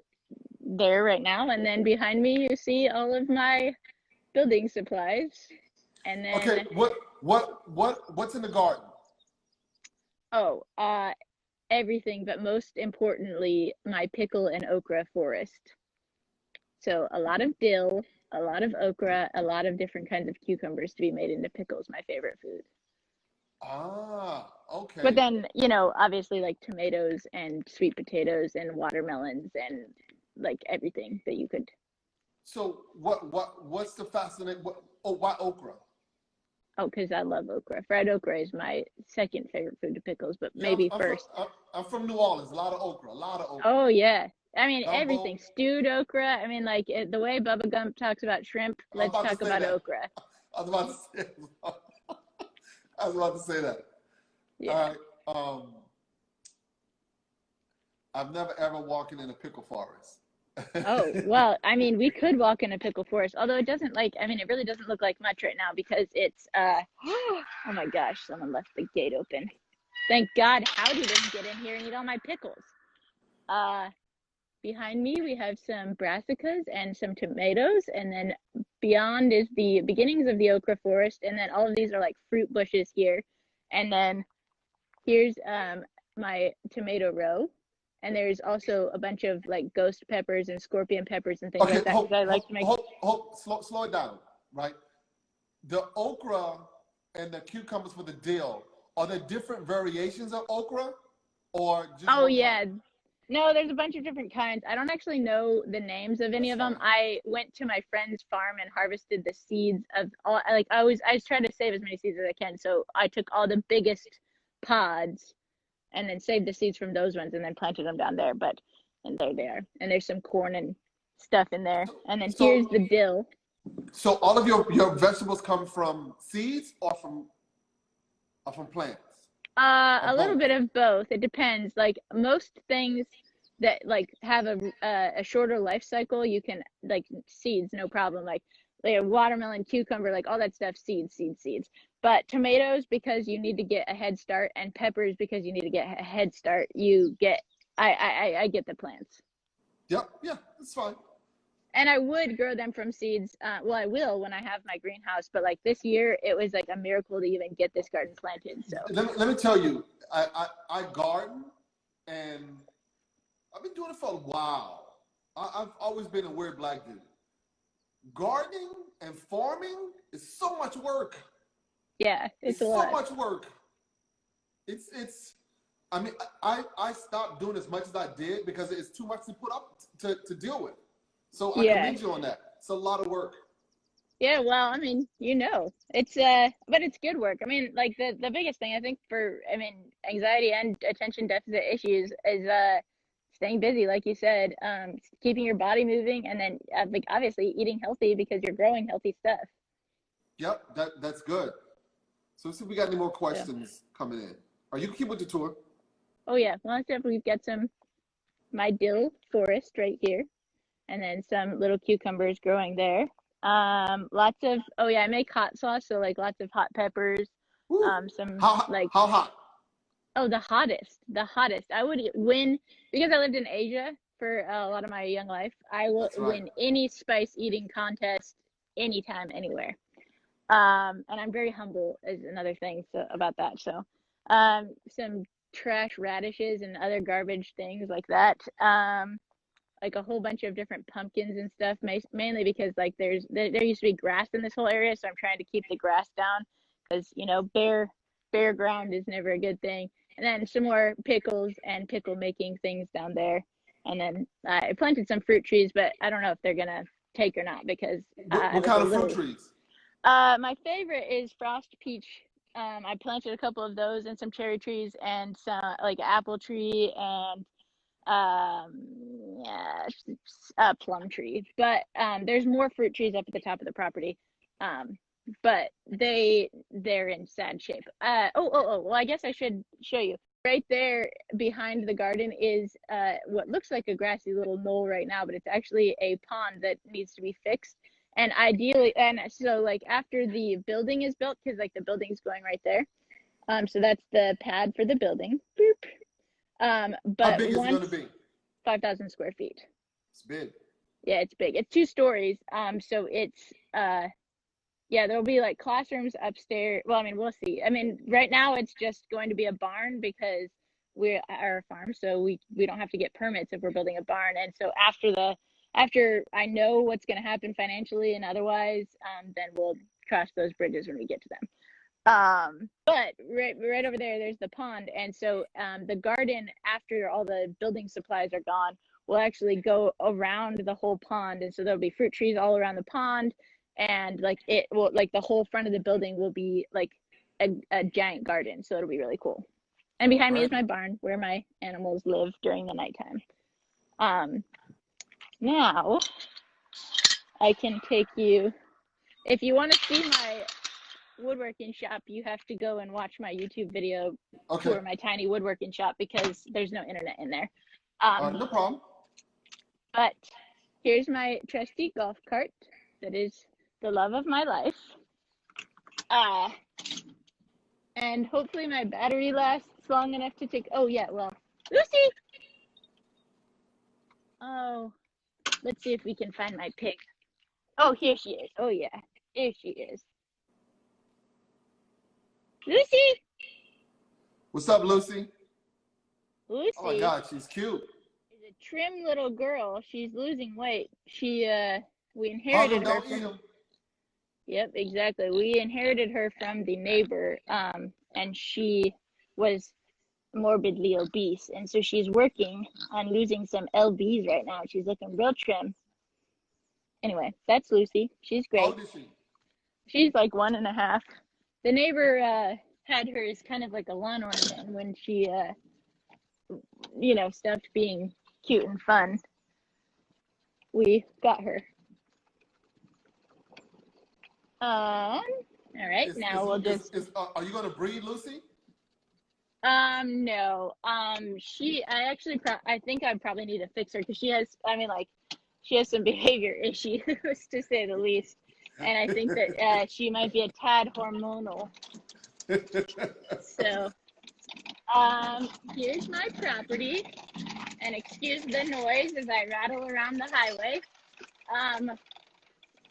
there right now, and then behind me you see all of my building supplies. And then what's in the garden? Oh, everything, but most importantly my pickle and okra forest. So a lot of dill, a lot of okra, a lot of different kinds of cucumbers to be made into pickles, my favorite food. Ah, But okay. then, you know, obviously like tomatoes and sweet potatoes and watermelons and like everything that you could. So what's the fascinating? Oh, why okra? Oh, because I love okra. Fried okra is my second favorite food to pickles, but Yeah, maybe I'm from first. I'm from New Orleans. A lot of okra. A lot of okra. Oh yeah. I mean everything. Gumbo. Stewed okra. I mean like the way Bubba Gump talks about shrimp, I'm let's about to talk say about that. okra. I was about to say. I was about to say that. All Yeah. right. I've never ever walked in a pickle forest. Oh, well, I mean, we could walk in a pickle forest, although it doesn't like, I mean, it really doesn't look like much right now because it's oh my gosh, someone left the gate open. Thank God Howdy didn't get in here and eat all my pickles. Uh, Behind me we have some brassicas and some tomatoes, and then beyond is the beginnings of the okra forest, and then all of these are like fruit bushes here. And then here's my tomato row, and there's also a bunch of like ghost peppers and scorpion peppers and things Okay, like that because I like to make. slow it down, right? The okra and the cucumbers for the dill, are there different variations of okra or just Oh one kind? yeah. No, there's a bunch of different kinds. I don't actually know the names of any That's of them. fine. I went to my friend's farm and harvested the seeds of all, like I try to save as many seeds as I can. So I took all the biggest pods and then saved the seeds from those ones and then planted them down there. But and there they are. And there's some corn and stuff in there. And then So, here's the dill. so all of your vegetables come from seeds or from plants or A little both? bit of both. It depends. Like most things that like have a shorter life cycle, you can like seeds, no problem. Like watermelon, cucumber, like all that stuff, seeds, seeds, seeds. But tomatoes, because you need to get a head start, and peppers, because you need to get a head start, you get. I get the plants. Yep, yeah, that's fine. And I would grow them from seeds. Well, I will when I have my greenhouse. But like this year, it was like a miracle to even get this garden planted. So. Let me tell you, I garden and I've been doing it for a while. I've always been a weird black dude. Gardening and farming is so much work. Yeah, it's a It's so lot. much work. It's. I mean, I stopped doing as much as I did because it's too much to put up to deal with. So I Yeah. commend you on that. It's a lot of work. Yeah, well, I mean, you know, it's but it's good work. I mean, like the biggest thing I think for I mean, anxiety and attention deficit issues is staying busy, like you said, keeping your body moving, and then like obviously eating healthy because you're growing healthy stuff. Yep, that's good. So let's see if we got any more So, questions coming in. Or you can keep with the tour. oh yeah, well, we've got some my dill forest right here, and then some little cucumbers growing there. Lots of oh yeah, I make hot sauce, so like lots of hot peppers, Woo. some How like how hot? oh, the hottest, the hottest. I would win because I lived in Asia for a lot of my young life. I will That's right. win any spice eating contest anytime, anywhere. And I'm very humble is another thing about that. So, some trash radishes and other garbage things like that. Like a whole bunch of different pumpkins and stuff, mainly because like there used to be grass in this whole area, so I'm trying to keep the grass down because you know bare ground is never a good thing. And then some more pickles and pickle making things down there. And then I planted some fruit trees, but I don't know if they're gonna take or not because I What was a kind of fruit little. trees? My favorite is frost peach. I planted a couple of those and some cherry trees and some like apple tree and um yeah, a plum tree, but there's more fruit trees up at the top of the property, um but they're in sad shape. Well, I guess I should show you right there behind the garden is what looks like a grassy little knoll right now, but it's actually a pond that needs to be fixed. And ideally, and so like after the building is built, because like the building's going right there, so that's the pad for the building. Boop. How But big is it going to once be? 5,000 square feet. It's big. Yeah, it's big. It's 2 stories. So it's yeah, there'll be like classrooms upstairs. Well, I mean, we'll see. I mean, right now it's just going to be a barn because we are a farm, so we don't have to get permits if we're building a barn. And so after I know what's going to happen financially and otherwise, then we'll cross those bridges when we get to them. But right over there, there's the pond, and so the garden, after all the building supplies are gone, will actually go around the whole pond, and so there'll be fruit trees all around the pond, and like it will, like the whole front of the building will be like a giant garden, so it'll be really cool. And behind me is my barn where my animals live during the nighttime. Now I can take you, if you want to see my woodworking shop, you have to go and watch my YouTube video for my tiny woodworking shop, because there's no internet in there. No problem. But here's my trusty golf cart that is the love of my life. And hopefully my battery lasts long enough to take, oh yeah, well, Lucy! Oh, let's see if we can find my pig. Oh, here she is. Oh yeah, here she is. Lucy! What's up, Lucy? Lucy. Oh my God, she's cute. She's a trim little girl. She's losing weight. We inherited her. Don't eat them. Yep, exactly. We inherited her from the neighbor, and she was morbidly obese, and so she's working on losing some lbs right now. She's looking real trim. Anyway, that's Lucy. She's great. How old is she? She's like 1.5. The neighbor had her as kind of like a lawn ornament, when she stopped being cute and fun, we got her. All right, we'll just. Are you going to breed Lucy? No. I think I probably need to fix her, because she has some behavior issues, to say the least. And I think that she might be a tad hormonal. So, here's my property, and excuse the noise as I rattle around the highway.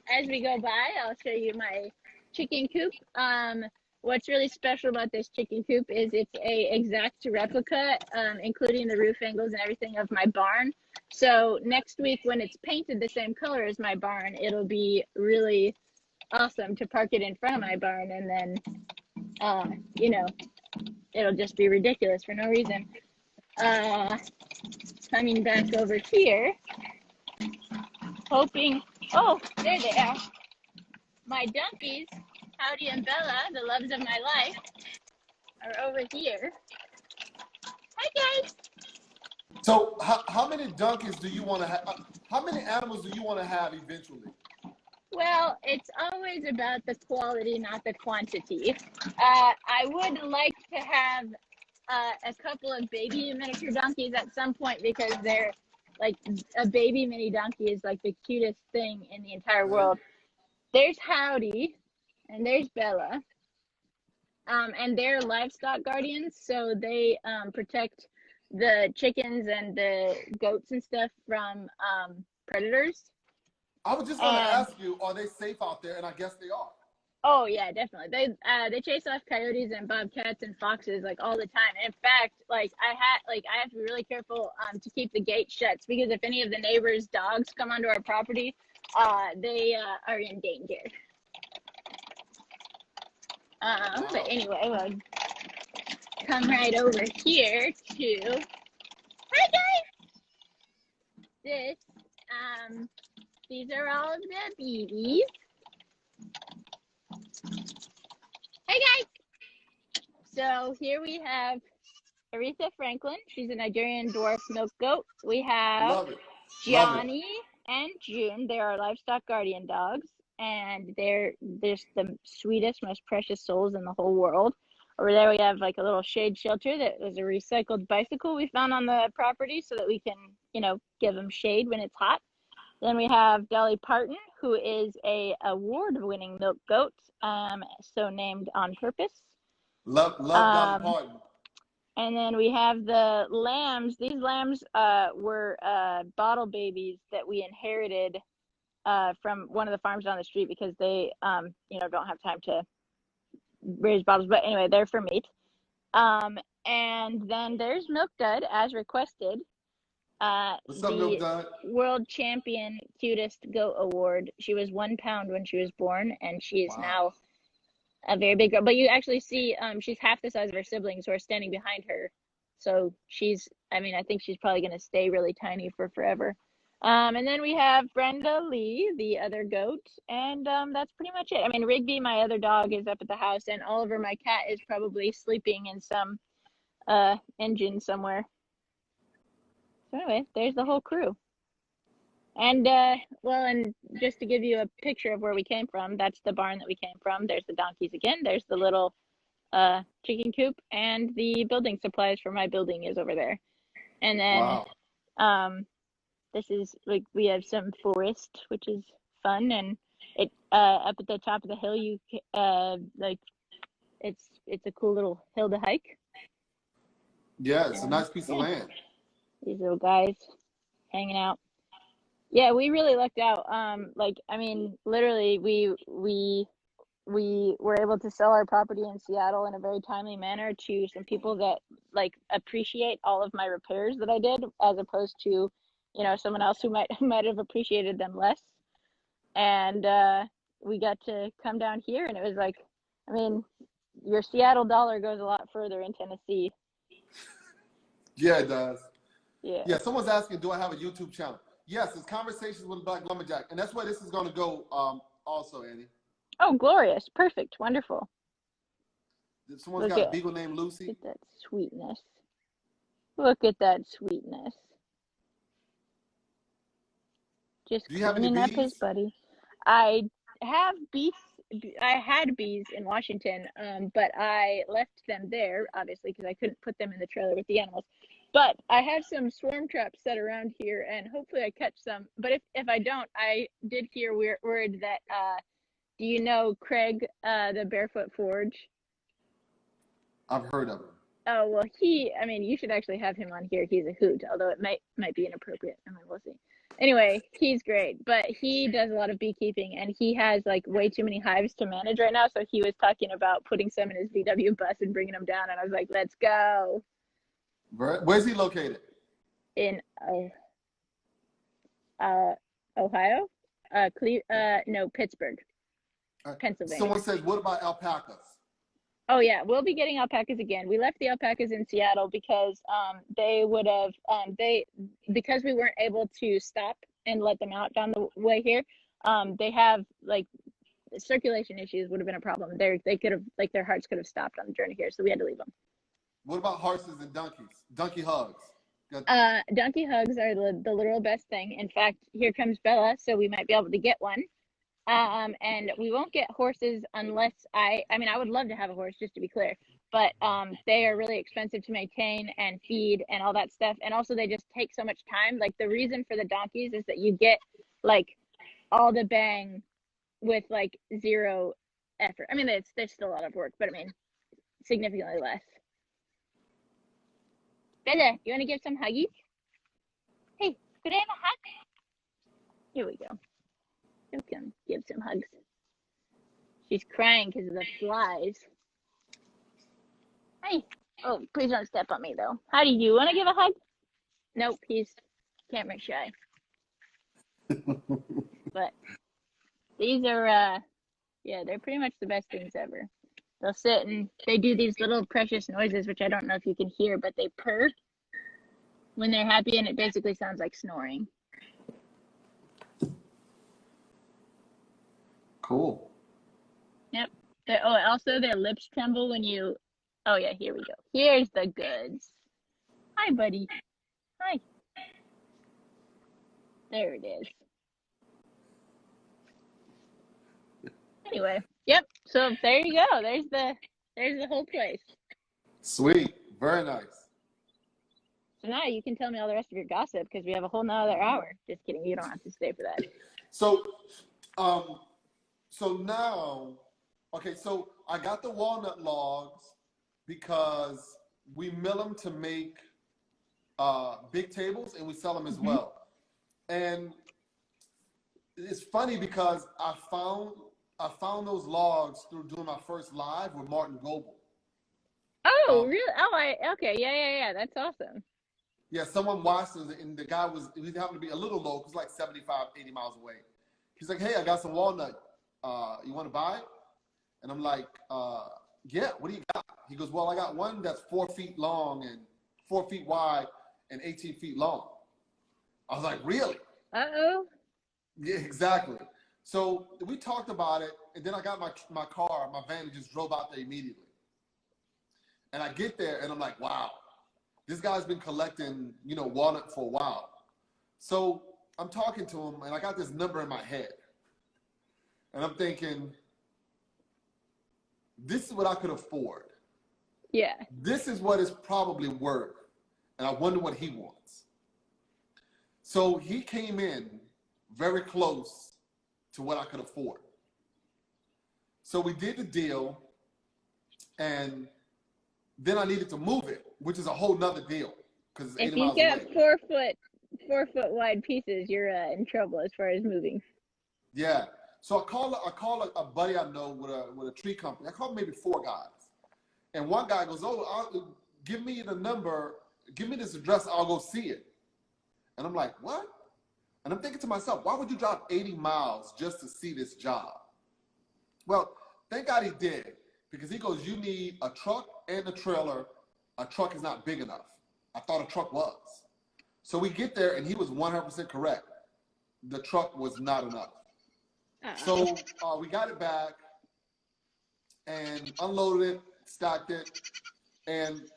As we go by, I'll show you my chicken coop. What's really special about this chicken coop is it's a exact replica, including the roof angles and everything, of my barn. So next week, when it's painted the same color as my barn, it'll be really awesome to park it in front of my barn, and then, it'll just be ridiculous for no reason. Coming back over here, hoping, oh, there they are. My donkeys, Howdy and Bella, the loves of my life, are over here. Hi, guys. So how many donkeys do you want to have? How many animals do you want to have eventually? Well, it's always about the quality, not the quantity. I would like to have a couple of baby miniature donkeys at some point, because they're like, a baby mini donkey is like the cutest thing in the entire world. There's Howdy, and there's Bella, and they're livestock guardians, so they protect the chickens and the goats and stuff from predators. I was just going to ask you, are they safe out there? And I guess they are. Oh yeah, definitely. They chase off coyotes and bobcats and foxes like all the time. In fact, like I have to be really careful to keep the gate shut, because if any of the neighbors' dogs come onto our property, they are in danger. But anyway, we'll come right over here to, hi guys. These are all of the babies. Hey guys! So here we have Aretha Franklin. She's a Nigerian dwarf milk goat. We have Johnny and June. They're our livestock guardian dogs, and they're just the sweetest, most precious souls in the whole world. Over there we have like a little shade shelter that was a recycled bicycle we found on the property, so that we can, give them shade when it's hot. Then we have Dolly Parton, who is a award-winning milk goat, so named on purpose. Love Dolly Parton. And then we have the lambs. These lambs were bottle babies that we inherited from one of the farms down the street, because they, don't have time to raise bottles. But anyway, they're for meat. And then there's Milk Dud, as requested. What's up, Milk Dud? World Champion Cutest Goat Award. She was 1 pound when she was born, and she is now a very big girl. But you actually see, she's half the size of her siblings who are standing behind her. So she's, I mean, I think she's probably going to stay really tiny for forever. And then we have Brenda Lee, the other goat, and that's pretty much it. I mean, Rigby, my other dog, is up at the house, and Oliver, my cat, is probably sleeping in some engine somewhere. So anyway, there's the whole crew. And well, and just to give you a picture of where we came from, that's the barn that we came from. There's the donkeys again. There's the little chicken coop, and the building supplies for my building is over there. And then Wow. this is like we have some forest, which is fun, and it up at the top of the hill you like it's a cool little hill to hike. Yeah, it's a And nice piece of yeah, land. these little guys hanging out. Yeah, we really lucked out. Like I mean, literally we were able to sell our property in Seattle in a very timely manner to some people that like appreciate all of my repairs that I did, as opposed to, you know, someone else who might have appreciated them less. And we got to come down here, and it was like, I mean, your Seattle dollar goes a lot further in Tennessee. Yeah, it does. Yeah. Yeah, someone's asking, do I have a YouTube channel? Yes, it's Conversations with Blacklumberjack, and that's where this is going to go. Also, Annie. Oh, glorious! Perfect! Wonderful! Someone's Look got a beagle named Lucy. at that sweetness! Look at that sweetness! Just Do you have any cleaning up his bees? buddy. I have bees. I had bees in Washington, but I left them there, obviously, because I couldn't put them in the trailer with the animals. But I have some swarm traps set around here, and hopefully I catch some. But if I don't, I did hear word that, do you know Craig, the Barefoot Forge? I've heard of him. Oh, well, I mean, you should actually have him on here. He's a hoot, although it might be inappropriate. I mean, we'll see. Anyway, he's great, but he does a lot of beekeeping, and he has like way too many hives to manage right now. So he was talking about putting some in his VW bus and bringing them down, and I was like, let's go. Where's he located? In Ohio, no, Pittsburgh, Pennsylvania. Someone says, what about alpacas? Oh yeah, we'll be getting alpacas again. We left the alpacas in Seattle because they would have because we weren't able to stop and let them out down the way here. They have like circulation issues would have been a problem. They could have, like, their hearts could have stopped on the journey here, so we had to leave them. What about horses and donkeys? Donkey hugs. Donkey hugs are the literal best thing. In fact, here comes Bella, so we might be able to get one. And we won't get horses unless I mean, I would love to have a horse, just to be clear, but they are really expensive to maintain and feed and all that stuff. And also they just take so much time. Like, the reason for the donkeys is that you get like all the bang with like zero effort. I mean, there's still a lot of work, but I mean, significantly less. Bella, you want to give some huggies? Hey, could I have a hug? Here we go. You can give some hugs. She's crying because of the flies. Hey. Oh, please don't step on me, though. How do you want to give a hug? Nope, he's camera shy. But these are, yeah, they're pretty much the best things ever. They'll sit and they do these little precious noises, which I don't know if you can hear, but they purr when they're happy, and it basically sounds like snoring. Cool. Yep. Also their lips tremble when you. Oh yeah, here we go. Here's the goods. Hi, buddy. Hi. There it is. Anyway, yep. So there you go. There's the whole place. Sweet. Very nice. So now you can tell me all the rest of your gossip, because we have a whole nother hour. Just kidding. You don't have to stay for that. So now, okay, so I got the walnut logs because we mill them to make big tables, and we sell them as well. And it's funny because I found those logs through doing my first live with Martin Goebel. Oh, really? Oh, okay. Yeah. That's awesome. Yeah, someone watched us, and the guy he happened to be a little low, because like 75, 80 miles away. He's like, hey, I got some walnut. You want to buy it? And I'm like, yeah, what do you got? He goes, well, I got one that's 4 feet long and 4 feet wide and 18 feet long. I was like, really? Uh-oh. Yeah, exactly. So we talked about it, and then I got my car, my van, and just drove out there immediately. And I get there, and I'm like, wow, this guy's been collecting, walnut for a while. So I'm talking to him, and I got this number in my head. And I'm thinking, this is what I could afford. Yeah. This is what it's probably worth. And I wonder what he wants. So he came in very close to what I could afford. So we did the deal, and then I needed to move it, which is a whole nother deal because it's 80 If you miles get away. 4 foot wide pieces, you're in trouble as far as moving. Yeah. So I call a buddy I know with a tree company. I called maybe 4 guys, and one guy goes, "Oh, give me the number, give me this address, I'll go see it." And I'm like, "What?" And I'm thinking to myself, why would you drive 80 miles just to see this job? Well, thank God he did, because he goes, you need a truck and a trailer. A truck is not big enough. I thought a truck was. So we get there, and he was 100% correct. The truck was not enough. So we got it back and unloaded it, stacked it. And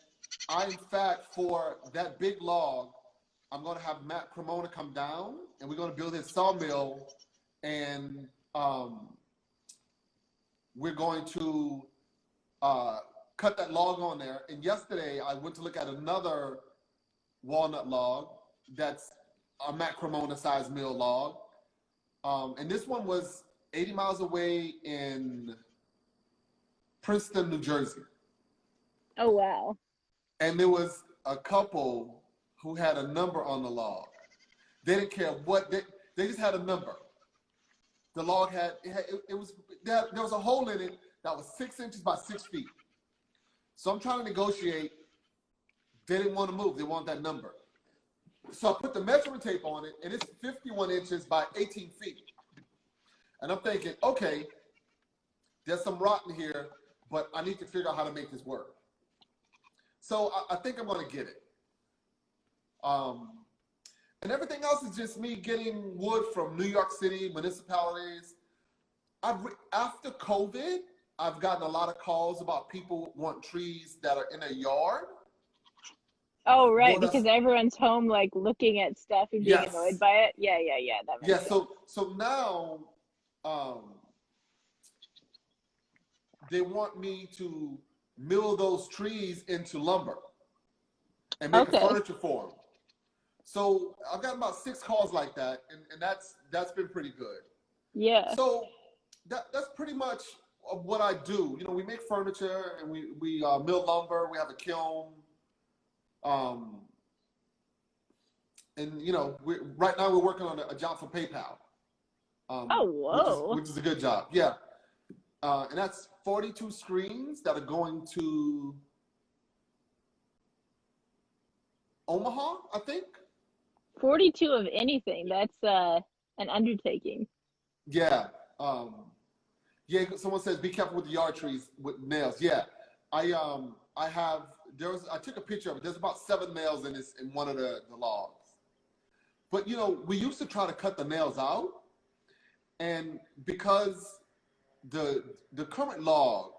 I, in fact, for that big log, I'm going to have Matt Cremona come down, and we're going to build his sawmill, and we're going to cut that log on there. And yesterday, I went to look at another walnut log that's a Matt Cremona size mill log. And this one was 80 miles away in Princeton, New Jersey. Oh, wow. And there was a couple who had a number on the log. They didn't care what, they just had a number. The log there was a hole in it that was 6 inches by 6 feet. So I'm trying to negotiate. They didn't want to move. They want that number. So I put the measurement tape on it, and it's 51 inches by 18 feet. And I'm thinking, okay, there's some rotten here, but I need to figure out how to make this work. So I think I'm going to get it. And everything else is just me getting wood from New York City, municipalities. After COVID, I've gotten a lot of calls about people want trees that are in a yard. Oh, right, because everyone's home, like, looking at stuff and being annoyed by it. Yeah, that makes sense. So now they want me to mill those trees into lumber and make a furniture for them. So I've got about 6 calls like that, and that's been pretty good. Yeah. So that's pretty much what I do. We make furniture, and we mill lumber. We have a kiln. And right now we're working on a job for PayPal. Whoa. Which is a good job. Yeah. And that's 42 screens that are going to Omaha, I think. 42 of anything. That's an undertaking. Yeah. Someone says be careful with the yard trees with nails. Yeah. I took a picture of it. There's about 7 nails in one of the logs. But we used to try to cut the nails out, and because the current log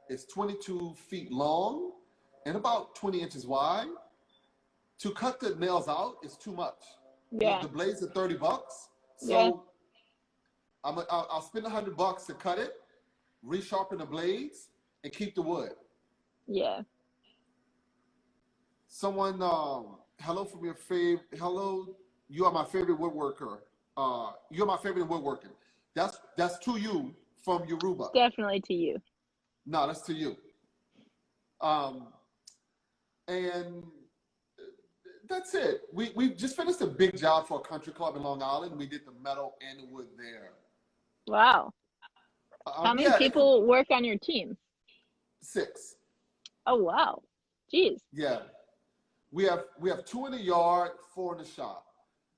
is 22 feet long and about 20 inches wide, to cut the nails out is too much. Yeah. The blades are $30. So yeah. I'll spend $100 to cut it, resharpen the blades, and keep the wood. Yeah. Someone, hello from your favorite. Hello, you are my favorite woodworker. You're my favorite in woodworking. That's to you from Yoruba. Definitely to you. No, that's to you. And that's it. We just finished a big job for a country club in Long Island. We did the metal and the wood there. Wow. How many people work on your team? 6. Oh, wow. Jeez. Yeah. We have 2 in the yard, 4 in the shop.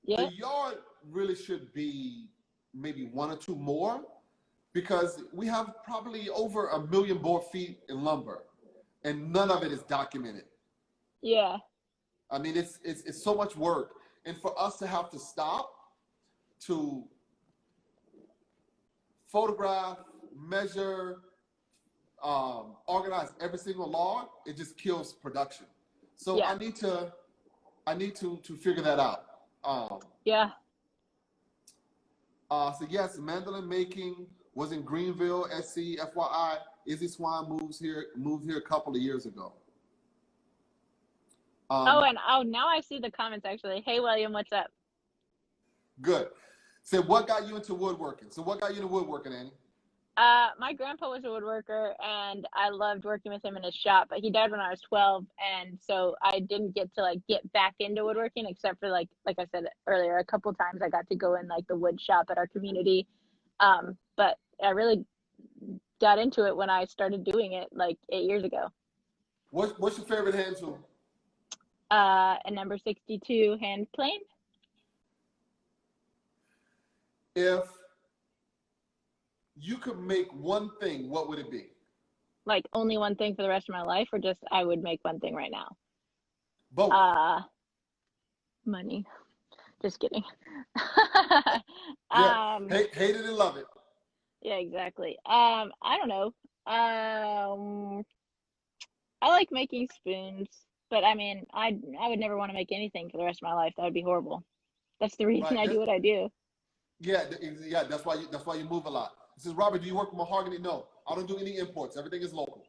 Yeah. The yard really should be maybe 1 or 2 more, because we have probably over 1 million board feet in lumber, and none of it is documented. Yeah. I mean, it's so much work, and for us to have to stop to photograph, measure, organize every single log, it just kills production. So Yeah. I need to figure that out. Yeah. So yes, mandolin making was in Greenville, SC. FYI, Izzy Swan moved here a couple of years ago. Now I see the comments actually. Hey William, what's up? Good. So what got you into woodworking? So what got you into woodworking, Annie? My grandpa was a woodworker, and I loved working with him in his shop, but he died when I was 12, and so I didn't get to like get back into woodworking except for like I said earlier, a couple times I got to go in like the wood shop at our community. But I really got into it when I started doing it like 8 years ago. What's your favorite hand tool? A number 62 hand plane. If you could make one thing, what would it be? Like only one thing for the rest of my life, or just I would make one thing right now? Both. Money. Just kidding. Yeah. Hate it and love it. Yeah, exactly. I don't know. I like making spoons, but I mean, I would never want to make anything for the rest of my life. That would be horrible. That's the reason I do what I do. Yeah, that's why you move a lot. It says, Robert, do you work with mahogany? No, I don't do any imports. Everything is local.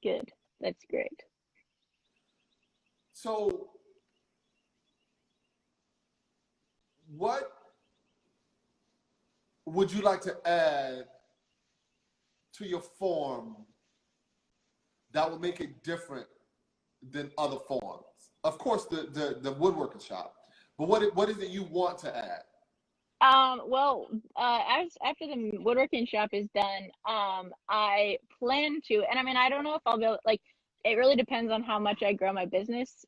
Good. That's great. So, what would you like to add to your form that will make it different than other forms? Of course, the woodworking shop, but what is it you want to add? Well, as after the woodworking shop is done, I plan to, and I mean, I don't know if I'll go, like, it really depends on how much I grow my business,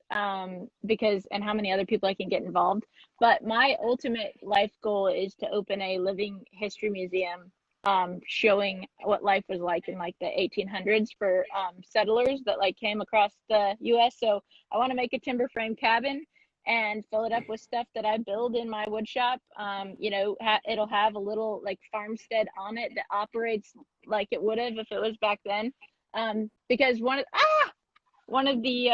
because, and how many other people I can get involved. But my ultimate life goal is to open a living history museum, showing what life was like in like the 1800s for, settlers that like came across the US. So I want to make a timber frame cabin and fill it up with stuff that I build in my wood shop. You know, it'll have a little like farmstead on it that operates like it would have if it was back then. Because one of the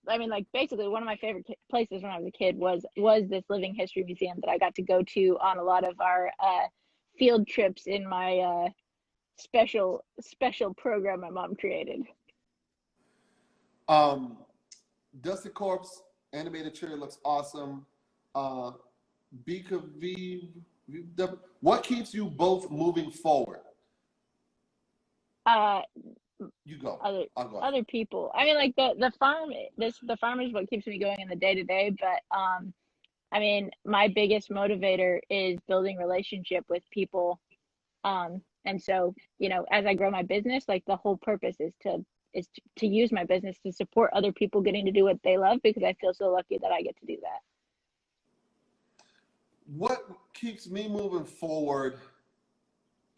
I mean, like basically one of my favorite places when I was a kid was this living history museum that I got to go to on a lot of our field trips in my special program my mom created. Dusty Corpse animated trailer looks awesome. What keeps you both moving forward? You go. Other people. I mean, like the farm is what keeps me going in the day to day. But I mean, my biggest motivator is building relationship with people. And so, you know, as I grow my business, like the whole purpose is to use my business to support other people getting to do what they love, because I feel so lucky that I get to do that. What keeps me moving forward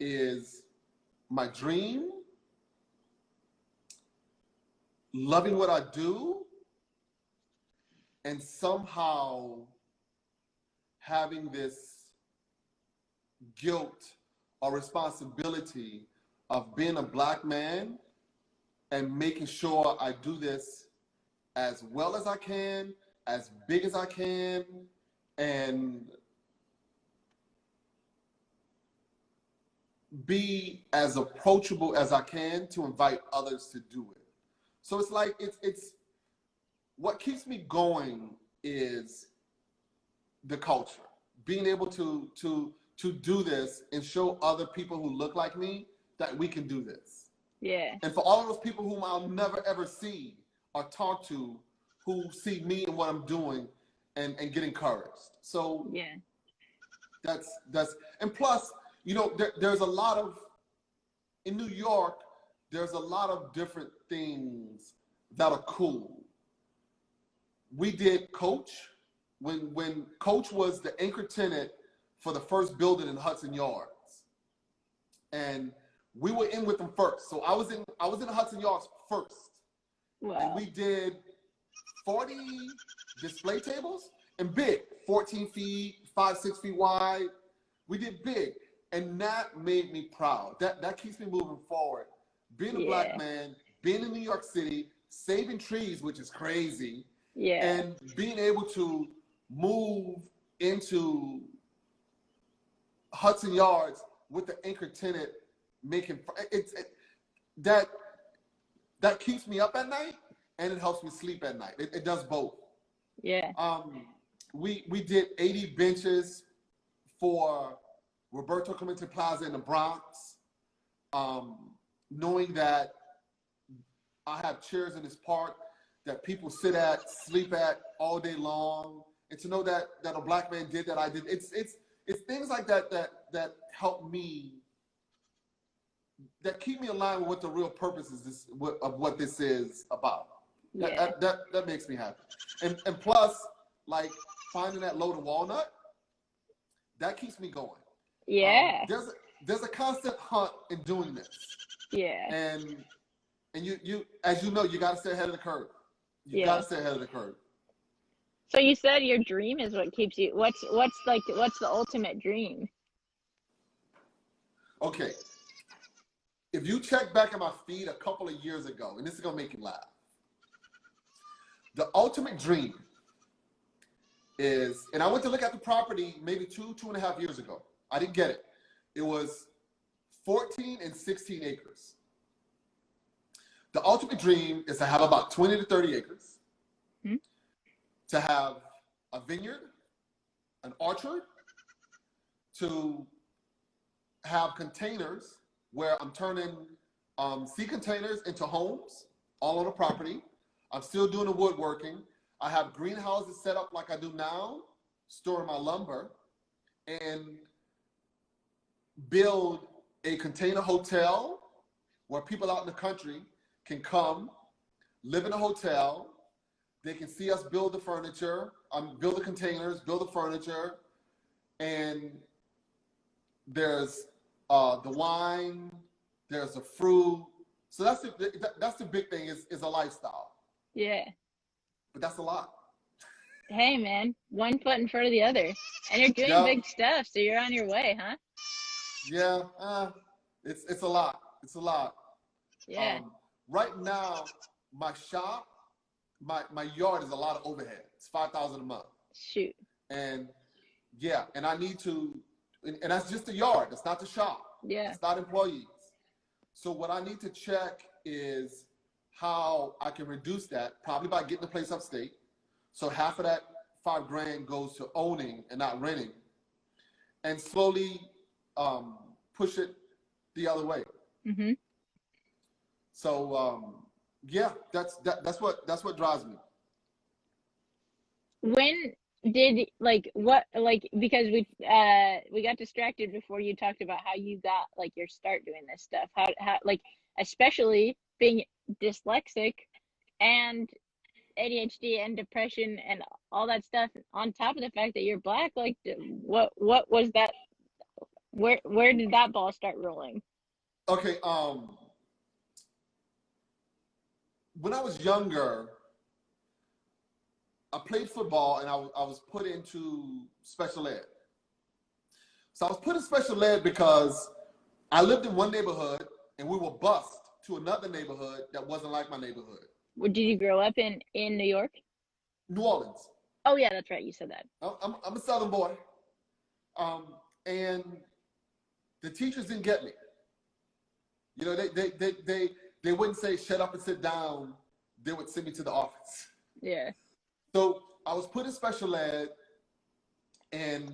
is my dream, loving what I do, and somehow having this guilt or responsibility of being a Black man and making sure I do this as well as I can, as big as I can, and be as approachable as I can to invite others to do it. So it's like, it's what keeps me going is the culture, being able to do this and show other people who look like me that we can do this. Yeah. And for all of those people whom I'll never ever see or talk to, who see me and what I'm doing and get encouraged. So yeah, that's and plus, you know, there's a lot of, in New York, there's a lot of different things that are cool. We did Coach when Coach was the anchor tenant for the first building in Hudson Yards. And we were in with them first. So I was in the Hudson Yards first. Wow. And we did 40 display tables and big, 14 feet, 6 feet wide. We did big. And that made me proud. That keeps me moving forward. Being a black man, being in New York City, saving trees, which is crazy. Yeah. And being able to move into Hudson Yards with the anchor tenant, that keeps me up at night and it helps me sleep at night. It does both. Yeah. We did 80 benches for Roberto Clemente Plaza in the Bronx, knowing that I have chairs in this park that people sit at, sleep at all day long, and to know that a black man did that, I did. It's things like that help me, that keep me aligned with what the real purpose is of what this is about. Yeah. That makes me happy. And plus, like finding that load of walnut, that keeps me going. Yeah. There's a constant hunt in doing this. Yeah. And you as you know, you got to stay ahead of the curve. You got to stay ahead of the curve. So you said your dream is what keeps you. What's the ultimate dream? Okay. If you check back at my feed a couple of years ago, and this is gonna make you laugh, the ultimate dream is, and I went to look at the property maybe 2.5 years ago. I didn't get it. It was 14 and 16 acres. The ultimate dream is to have about 20 to 30 acres, to have a vineyard, an orchard, to have containers where I'm turning sea containers into homes all on the property. I'm still doing the woodworking. I have greenhouses set up like I do now, storing my lumber, and build a container hotel where people out in the country can come, live in a hotel. They can see us build the furniture, build the containers, build the furniture, and there's the wine, there's the fruit. So that's the big thing is a lifestyle. Yeah. But that's a lot. Hey man, one foot in front of the other, and you're doing big stuff, so you're on your way, huh? Yeah, it's a lot. It's a lot. Yeah. Right now, my shop, my yard is a lot of overhead. It's $5,000 a month. Shoot. And yeah, and I need to, and that's just the yard. That's not the shop. Yeah. It's not employees. So what I need to check is how I can reduce that, probably by getting the place upstate. So half of that $5,000 goes to owning and not renting, and slowly push it the other way. Mm-hmm. So yeah, that's what drives me. When did because we got distracted before you talked about how you got like your start doing this stuff. How like, especially being dyslexic and ADHD and depression and all that stuff, on top of the fact that you're black, like what was that? Where did that ball start rolling? Okay, when I was younger, I played football and I was put into special ed. So I was put in special ed because I lived in one neighborhood and we were bused to another neighborhood that wasn't like my neighborhood. Did you grow up in New York? New Orleans. Oh yeah, that's right. You said that. I'm a Southern boy, and the teachers didn't get me. You know, they wouldn't say shut up and sit down. They would send me to the office. Yeah. So I was put in special ed, and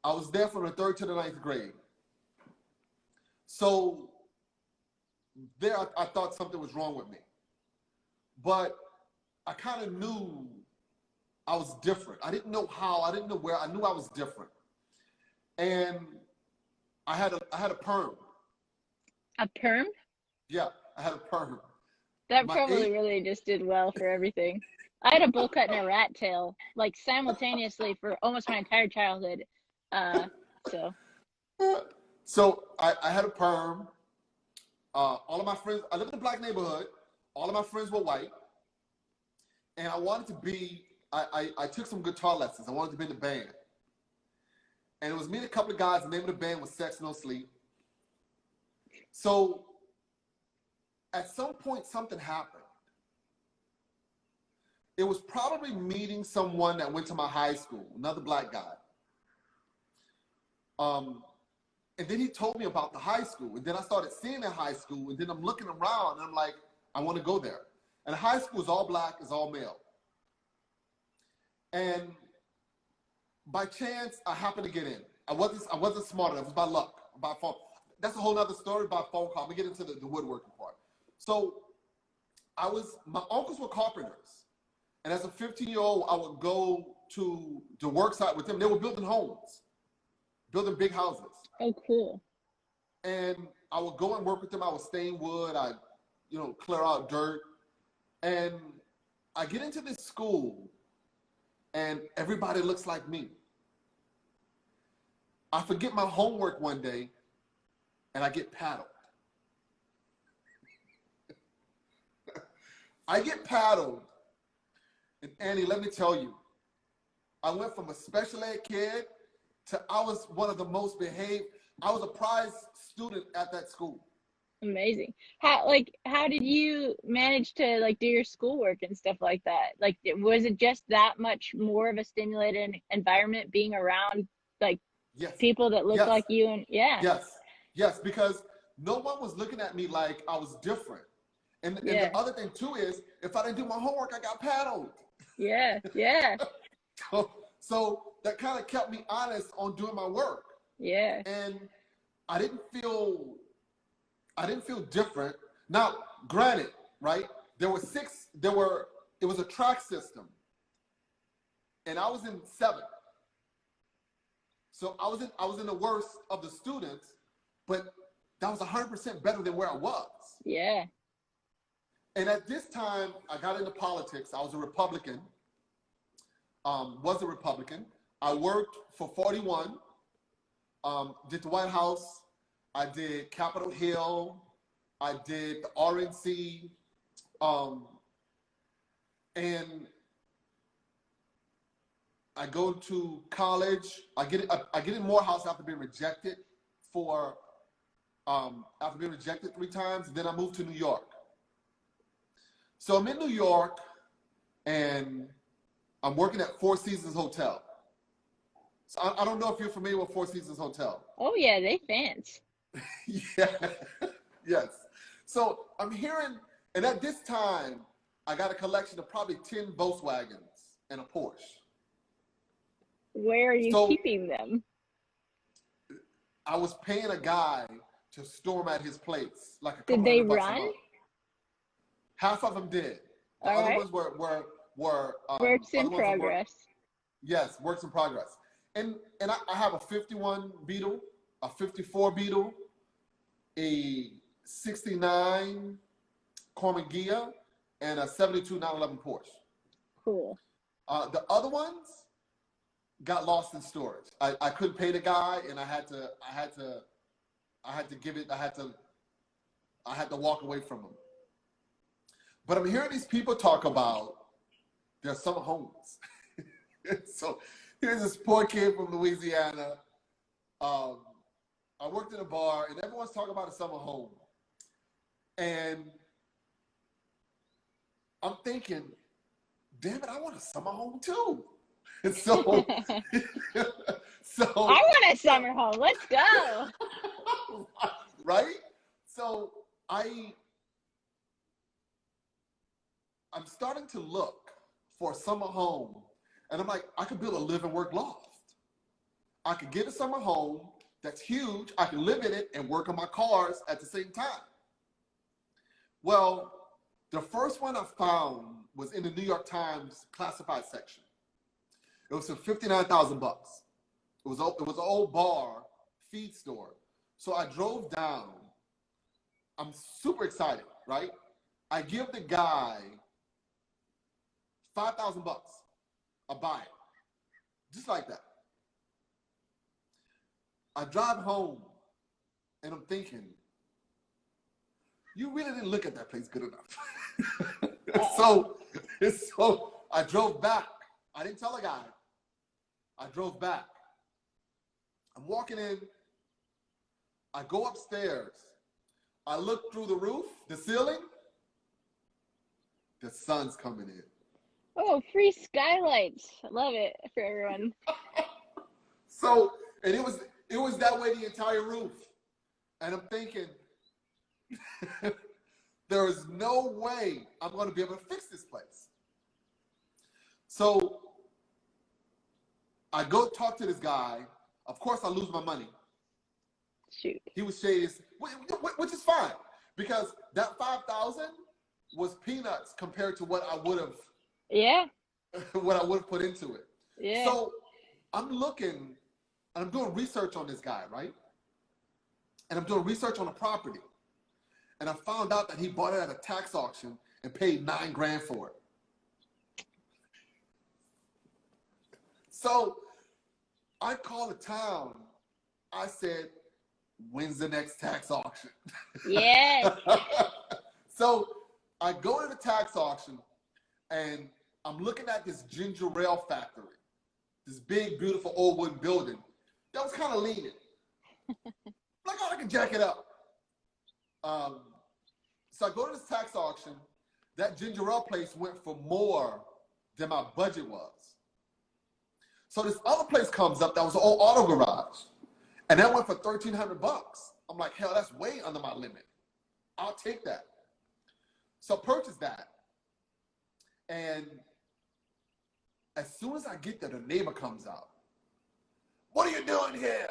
I was there from the 3rd to the 9th grade. So there, I thought something was wrong with me. But I kind of knew I was different. I didn't know how, I didn't know where, I knew I was different. And I had a perm. A perm? Yeah, I had a perm. That probably really just did well for everything. I had a bowl cut and a rat tail, like simultaneously for almost my entire childhood. So So I had a perm. All of my friends, I lived in a black neighborhood. All of my friends were white. And I wanted to be, I took some guitar lessons. I wanted to be in the band. And it was me and a couple of guys. The name of the band was Sex No Sleep. So at some point, something happened. It was probably meeting someone that went to my high school, another black guy. And then he told me about the high school. And then I started seeing that high school. And then I'm looking around and I'm like, I want to go there. And high school is all black, is all male. And by chance, I happened to get in. I wasn't smart enough. It was by luck, by phone. That's a whole other story by phone call. We get into the woodworking part. So my uncles were carpenters. And as a 15-year-old, I would go to the work site with them. They were building homes, building big houses. oh, cool. And I would go and work with them. I would stain wood. I'd, clear out dirt. And I get into this school and everybody looks like me. I forget my homework one day and I get paddled. I get paddled. And Annie, let me tell you, I went from a special ed kid to I was one of the most behaved. I was a prize student at that school. Amazing. How did you manage to like do your schoolwork and stuff like that? Like, was it just that much more of a stimulated environment being around like Yes. people that look Yes. like you? And yeah. Yes, because no one was looking at me like I was different. And the other thing too is if I didn't do my homework, I got paddled. Yeah. So that kind of kept me honest on doing my work. Yeah. And I didn't feel different. Now, granted, right? It was a track system. And I was in 7th. So I was in the worst of the students, but that was 100% better than where I was. Yeah. And at this time, I got into politics. I was a Republican. I worked for 41, did the White House. I did Capitol Hill. I did the RNC. And I go to college. I get in Morehouse after being rejected after being rejected 3 times. Then I moved to New York. So I'm in New York and I'm working at Four Seasons Hotel. So I don't know if you're familiar with Four Seasons Hotel. Oh yeah, they fans. Yeah. Yes. So I'm hearing, and at this time, I got a collection of probably 10 Volkswagens and a Porsche. Where are you keeping them? I was paying a guy to store them at his place, like a couple Did they $100 a run? month. Half of them did. The All other right. ones were Works in progress. Yes, works in progress. And I have a 51 Beetle, a 54 Beetle, a 69 Corman Ghia, and a 72 911 Porsche. Cool. The other ones got lost in storage. I couldn't pay the guy, and I had to walk away from him. But I'm hearing these people talk about their summer homes. So here's this poor kid from Louisiana. I worked in a bar, and everyone's talking about a summer home. And I'm thinking, damn it, I want a summer home too. And so, I want a summer home. Let's go. Right? So I'm starting to look for a summer home, and I'm like, I could build a live and work loft. I could get a summer home that's huge. I can live in it and work on my cars at the same time. Well, the first one I found was in the New York Times classified section. It was for $59,000. It was an old bar feed store. So I drove down. I'm super excited, right? I give the guy $5,000. I'll buy it. Just like that. I drive home and I'm thinking, you really didn't look at that place good enough. So I drove back. I didn't tell a guy. I drove back. I'm walking in. I go upstairs. I look through the roof, the ceiling. The sun's coming in. Oh, free skylights. Love it for everyone. So, and it was that way the entire roof. And I'm thinking, there is no way I'm going to be able to fix this place. So I go talk to this guy. Of course, I lose my money. Shoot. He was shady, which is fine, because that $5,000 was peanuts compared to what I would have. Yeah. What I would have put into it. Yeah. So I'm looking, and I'm doing research on this guy, right? And I'm doing research on the property. And I found out that he bought it at a tax auction and paid $9,000 for it. So I called the town. I said, when's the next tax auction? Yes. So I go to the tax auction, and I'm looking at this ginger ale factory, this big, beautiful old wooden building that was kind of leaning. Like, oh, I can jack it up. So I go to this tax auction. That ginger ale place went for more than my budget was. So this other place comes up that was an old auto garage, and that went for $1,300. I'm like, hell, that's way under my limit. I'll take that. So I purchased that. And as soon as I get there, the neighbor comes out. What are you doing here?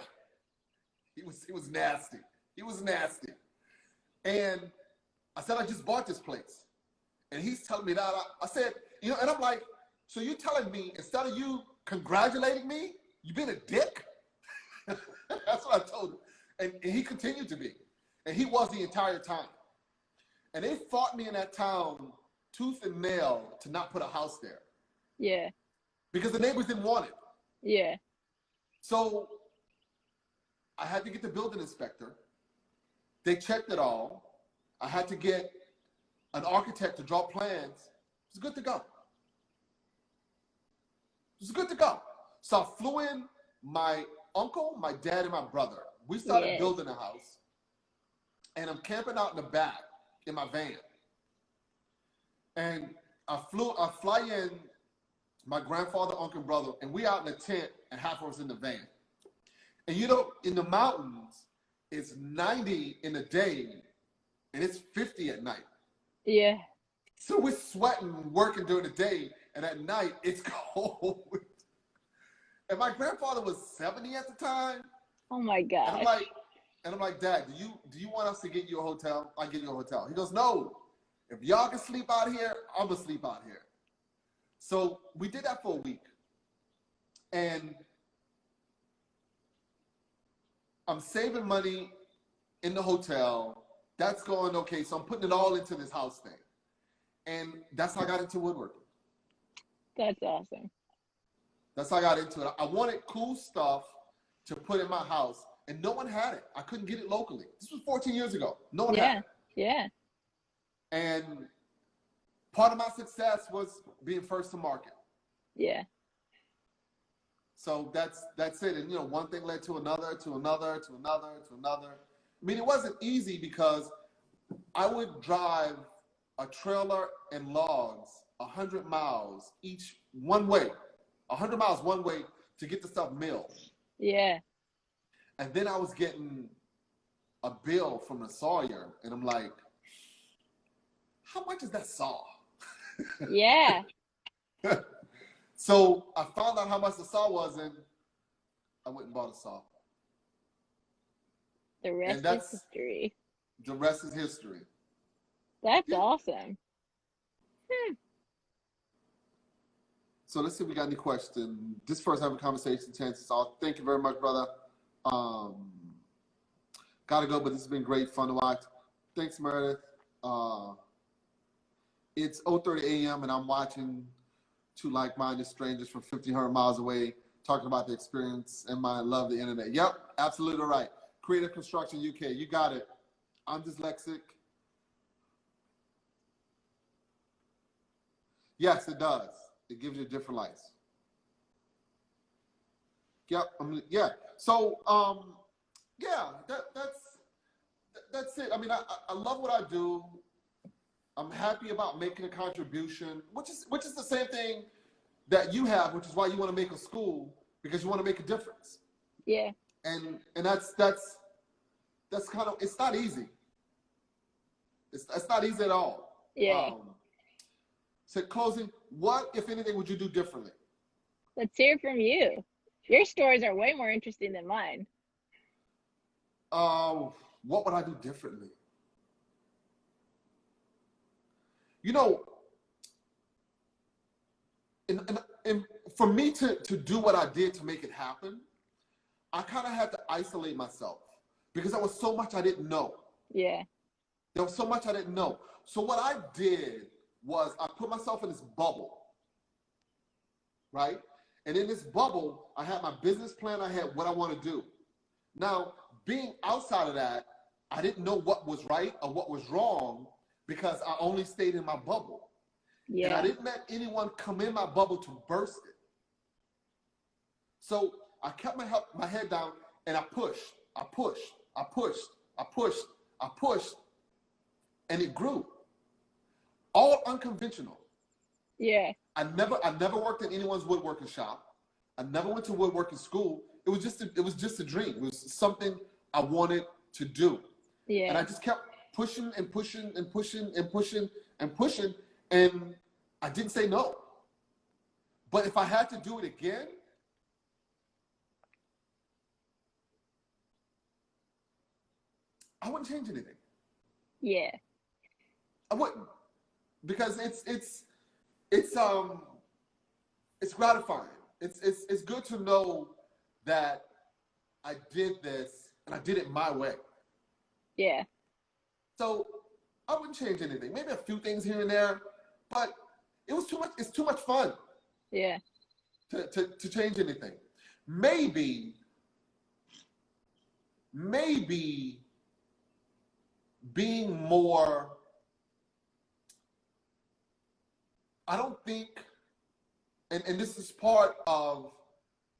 He was nasty. He was nasty. And I said, I just bought this place. And he's telling me that. I said, and I'm like, so you're telling me instead of you congratulating me, you've been a dick? That's what I told him. And he continued to be. And he was the entire time. And they fought me in that town tooth and nail to not put a house there. Yeah. Because the neighbors didn't want it. Yeah. So I had to get the building inspector. They checked it all. I had to get an architect to draw plans. It was good to go. It was good to go. So I flew in my uncle, my dad, and my brother. We started building a house. And I'm camping out in the back in my van. And I fly in my grandfather, uncle, and brother, and we out in a tent, and half of us in the van. And in the mountains, it's 90 in the day, and it's 50 at night. Yeah. So we're sweating, working during the day, and at night, it's cold. And my grandfather was 70 at the time. Oh my God. And I'm like, Dad, do you want us to get you a hotel? I'll get you a hotel. He goes, no. If y'all can sleep out here, I'm gonna sleep out here. So we did that for a week. And I'm saving money in the hotel. That's going okay. So I'm putting it all into this house thing. And that's how I got into woodworking. That's awesome. That's how I got into it. I wanted cool stuff to put in my house, and no one had it. I couldn't get it locally. This was 14 years ago. No one had it. Yeah. And part of my success was being first to market. Yeah. So that's it. And one thing led to another, to another, to another, to another. I mean, it wasn't easy because I would drive a trailer and logs 100 miles each one way, 100 miles one way to get the stuff milled. Yeah. And then I was getting a bill from the sawyer, and I'm like, how much is that saw? Yeah. So I found out how much the saw was, and I went and bought a saw. The rest is history. The rest is history. That's awesome. So let's see if we got any questions. This first having a conversation, chances are. Thank you very much, brother. Gotta go, but this has been great fun to watch. Thanks, Meredith. It's 0:30 a.m. and I'm watching two like-minded strangers from 1,500 miles away talking about the experience and my love of the internet. Yep, absolutely right. Creative Construction UK, you got it. I'm dyslexic. Yes, it does. It gives you different lights. Yep. Yeah. So, yeah, that's it. I mean, I love what I do. I'm happy about making a contribution, which is the same thing that you have, which is why you want to make a school, because you want to make a difference. Yeah. And that's kind of, it's not easy. It's not easy at all. Yeah. So closing, what, if anything, would you do differently? Let's hear from you. Your stories are way more interesting than mine. What would I do differently? You know, and for me to do what I did to make it happen, I kind of had to isolate myself because there was so much I didn't know. Yeah. There was so much I didn't know. So what I did was I put myself in this bubble, right? And in this bubble, I had my business plan. I had what I want to do. Now, being outside of that, I didn't know what was right or what was wrong because I only stayed in my bubble. Yeah. And I didn't let anyone come in my bubble to burst it. So I kept my head down and I pushed, and it grew. All unconventional. Yeah. I never worked in anyone's woodworking shop. I never went to woodworking school. It was just a dream. It was something I wanted to do. Yeah. And I just kept pushing and pushing and pushing and pushing and pushing, and I didn't say no. But if I had to do it again, I wouldn't change anything. Yeah. I wouldn't, because it's gratifying. It's good to know that I did this and I did it my way. Yeah. So I wouldn't change anything. Maybe a few things here and there, but it was too much. It's too much fun. Yeah. To change anything. Maybe being more. I don't think, and this is part of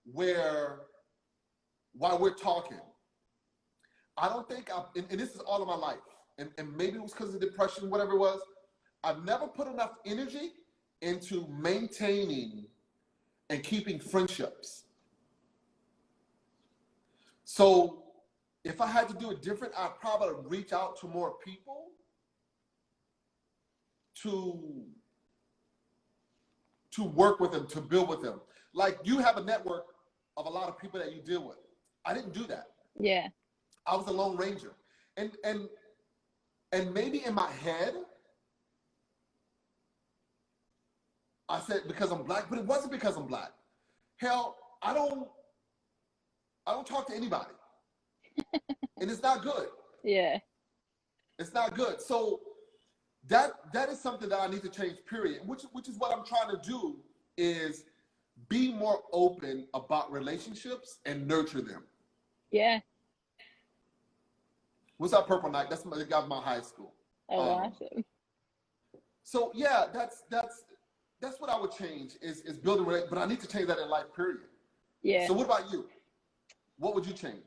why we're talking. I don't think and this is all of my life, and maybe it was because of depression, whatever it was. I've never put enough energy into maintaining and keeping friendships. So if I had to do it different, I'd probably reach out to more people to work with them, to build with them. Like you have a network of a lot of people that you deal with. I didn't do that. Yeah. I was a lone ranger. And maybe in my head, I said because I'm black, but it wasn't because I'm black. Hell, I don't talk to anybody. And it's not good. Yeah. It's not good. So that is something that I need to change, period. Which is what I'm trying to do, is be more open about relationships and nurture them. Yeah. What's up, Purple Knight? That's the guy from my high school. Oh, awesome. So yeah, that's what I would change is building relationships, but I need to change that in life, period. Yeah. So what about you? What would you change?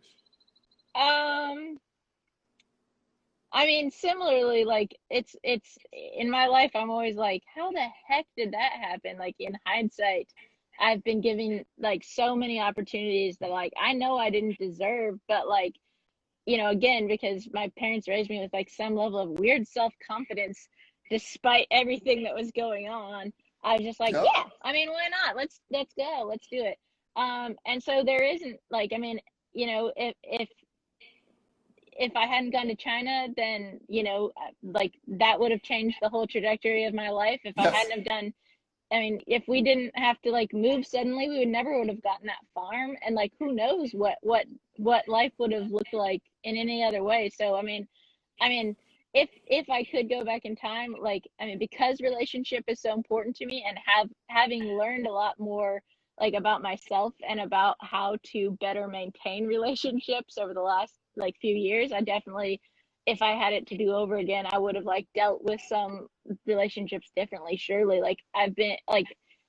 I mean, similarly, like it's in my life, I'm always like, how the heck did that happen? Like in hindsight, I've been given like so many opportunities that like I know I didn't deserve, but like, you know, again, because my parents raised me with like some level of weird self-confidence despite everything that was going on. I was just like, Yep. yeah, I mean, why not? Let's go. Let's do it. And so there isn't like, I mean, you know, if I hadn't gone to China, then, you know, like that would have changed the whole trajectory of my life. If I Yes. hadn't have done, I mean, if we didn't have to like move suddenly, we would have gotten that farm, and like who knows what life would have looked like in any other way. So I mean, if I could go back in time, like, I mean, because relationship is so important to me, and having learned a lot more like about myself and about how to better maintain relationships over the last like few years, I definitely, if I had it to do over again, I would have like dealt with some relationships differently, surely. Like I've been like,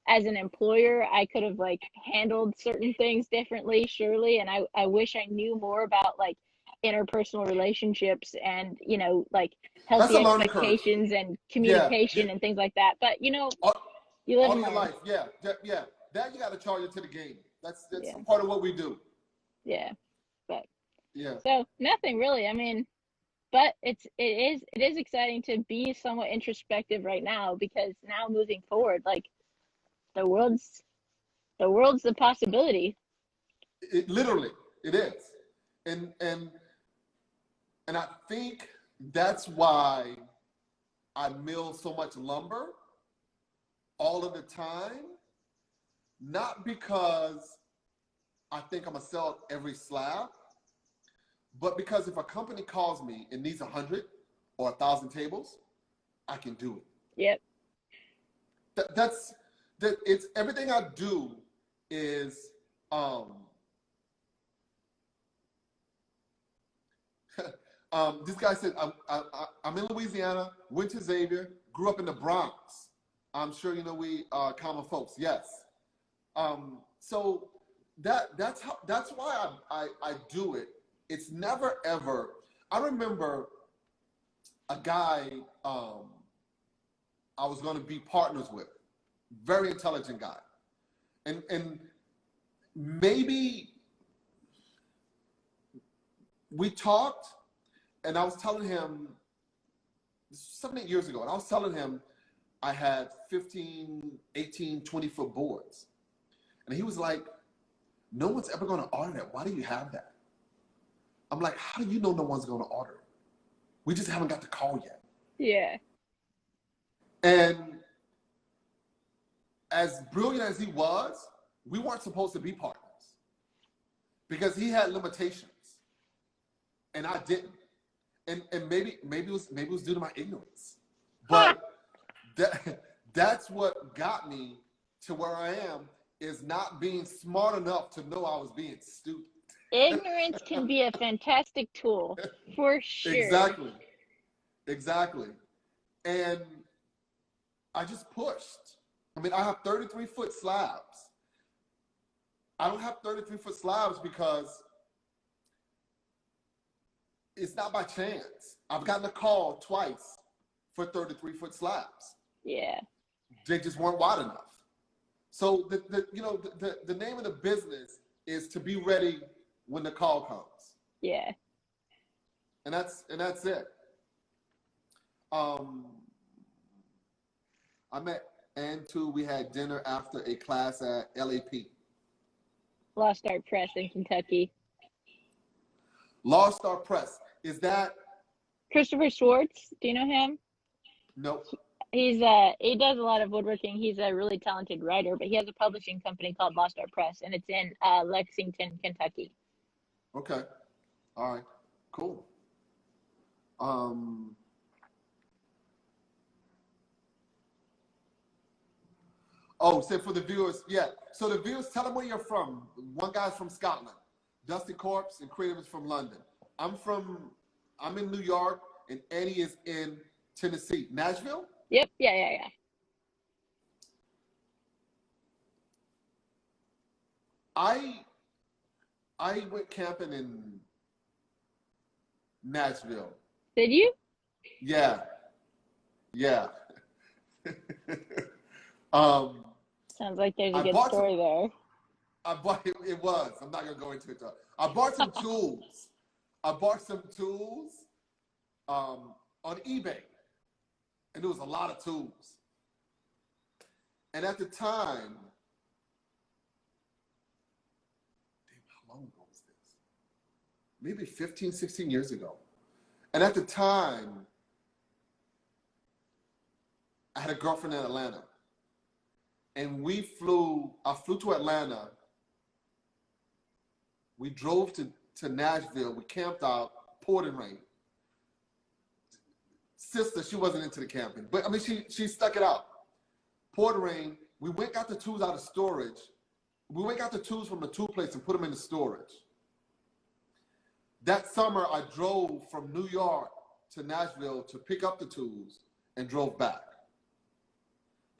as an employer, I could have like handled certain things differently, surely. And I wish I knew more about like interpersonal relationships and, like That's healthy a learning curve. expectations and Yeah. communication and things like that. But, All, you live all and of your learn. life. Yeah. Yeah. That you got to charge it to the game. That's Yeah. part of what we do. Yeah. But Yeah. so nothing really. I mean, but it is exciting to be somewhat introspective right now, because now moving forward, like the world's the possibility. It literally it is, and I think that's why I mill so much lumber all of the time. Not because I think I'm gonna sell every slab, but because if a company calls me and needs 100 or 1,000 tables, I can do it. Yep. That's that. It's everything I do is this guy said, I'm in Louisiana, went to Xavier, grew up in the Bronx. I'm sure you know we common folks. Yes. So that's why I do it. It's never ever. I remember a guy I was going to be partners with, very intelligent guy, and maybe we talked, and I was telling him, this was 7, 8 years ago, and I was telling him I had 15, 18, 20-foot boards. And he was like, no one's ever going to order that. Why do you have that? I'm like, how do you know no one's going to order it? We just haven't got the call yet. Yeah. And as brilliant as he was, we weren't supposed to be partners because he had limitations and I didn't. And maybe it was due to my ignorance. But that's what got me to where I am, is not being smart enough to know I was being stupid. Ignorance can be a fantastic tool, for sure. Exactly. And I just pushed. I mean, I have 33-foot slabs. I don't have 33-foot slabs because it's not by chance. I've gotten a call twice for 33-foot slabs. Yeah. They just weren't wide enough. So the name of the business is to be ready when the call comes. Yeah. And that's it. I met Antu. We had dinner after a class at LAP. Lost Art Press in Kentucky. Lost Art Press. Is that Christopher Schwartz? Do you know him? no? He does a lot of woodworking. He's a really talented writer, but he has a publishing company called Lost Art Press, and it's in Lexington, Kentucky. Okay. All right. Cool. Oh, so for the viewers, yeah. So the viewers, tell them where you're from. One guy's from Scotland. Dusty Corpse and Creative is from London. I'm in New York, and Eddie is in Tennessee. Nashville? Yep. Yeah. I went camping in Nashville. Did you? Yeah. Sounds like there's a good story there. It was. I'm not gonna go into it though. I bought some tools. On eBay, and there was a lot of tools. And at the time, how long ago was this? Maybe 15, 16 years ago. And at the time, I had a girlfriend in Atlanta. And I flew to Atlanta. We drove to Nashville. We camped out, poured and rain. sister, she wasn't into the camping, but I mean, she stuck it out. Poured rain. We went, got the tools out of storage. We went, got the tools from the tool place and put them into storage. That summer, I drove from New York to Nashville to pick up the tools and drove back.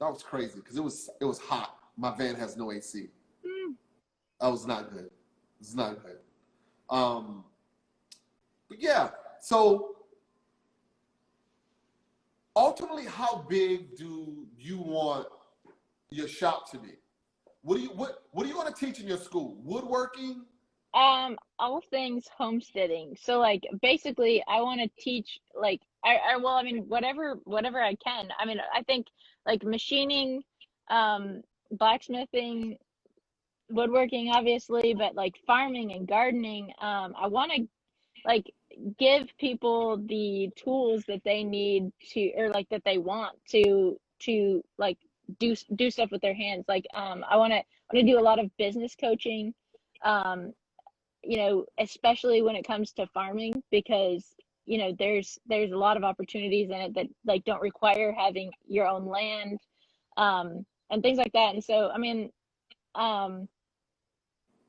That was crazy because it was hot. My van has no AC. That was not good. It's not good. But yeah, so ultimately, how big do you want your shop to be? What do you want to teach in your school? Woodworking? All things homesteading. So like basically I want to teach like well, I mean whatever I can. I mean, I think like machining, blacksmithing, woodworking obviously, but like farming and gardening, I want to like give people the tools that they need to, or like that they want to like do stuff with their hands. Like I want to do a lot of business coaching, you know, especially when it comes to farming, because you know there's a lot of opportunities in it that like don't require having your own land, and things like that. And so I mean,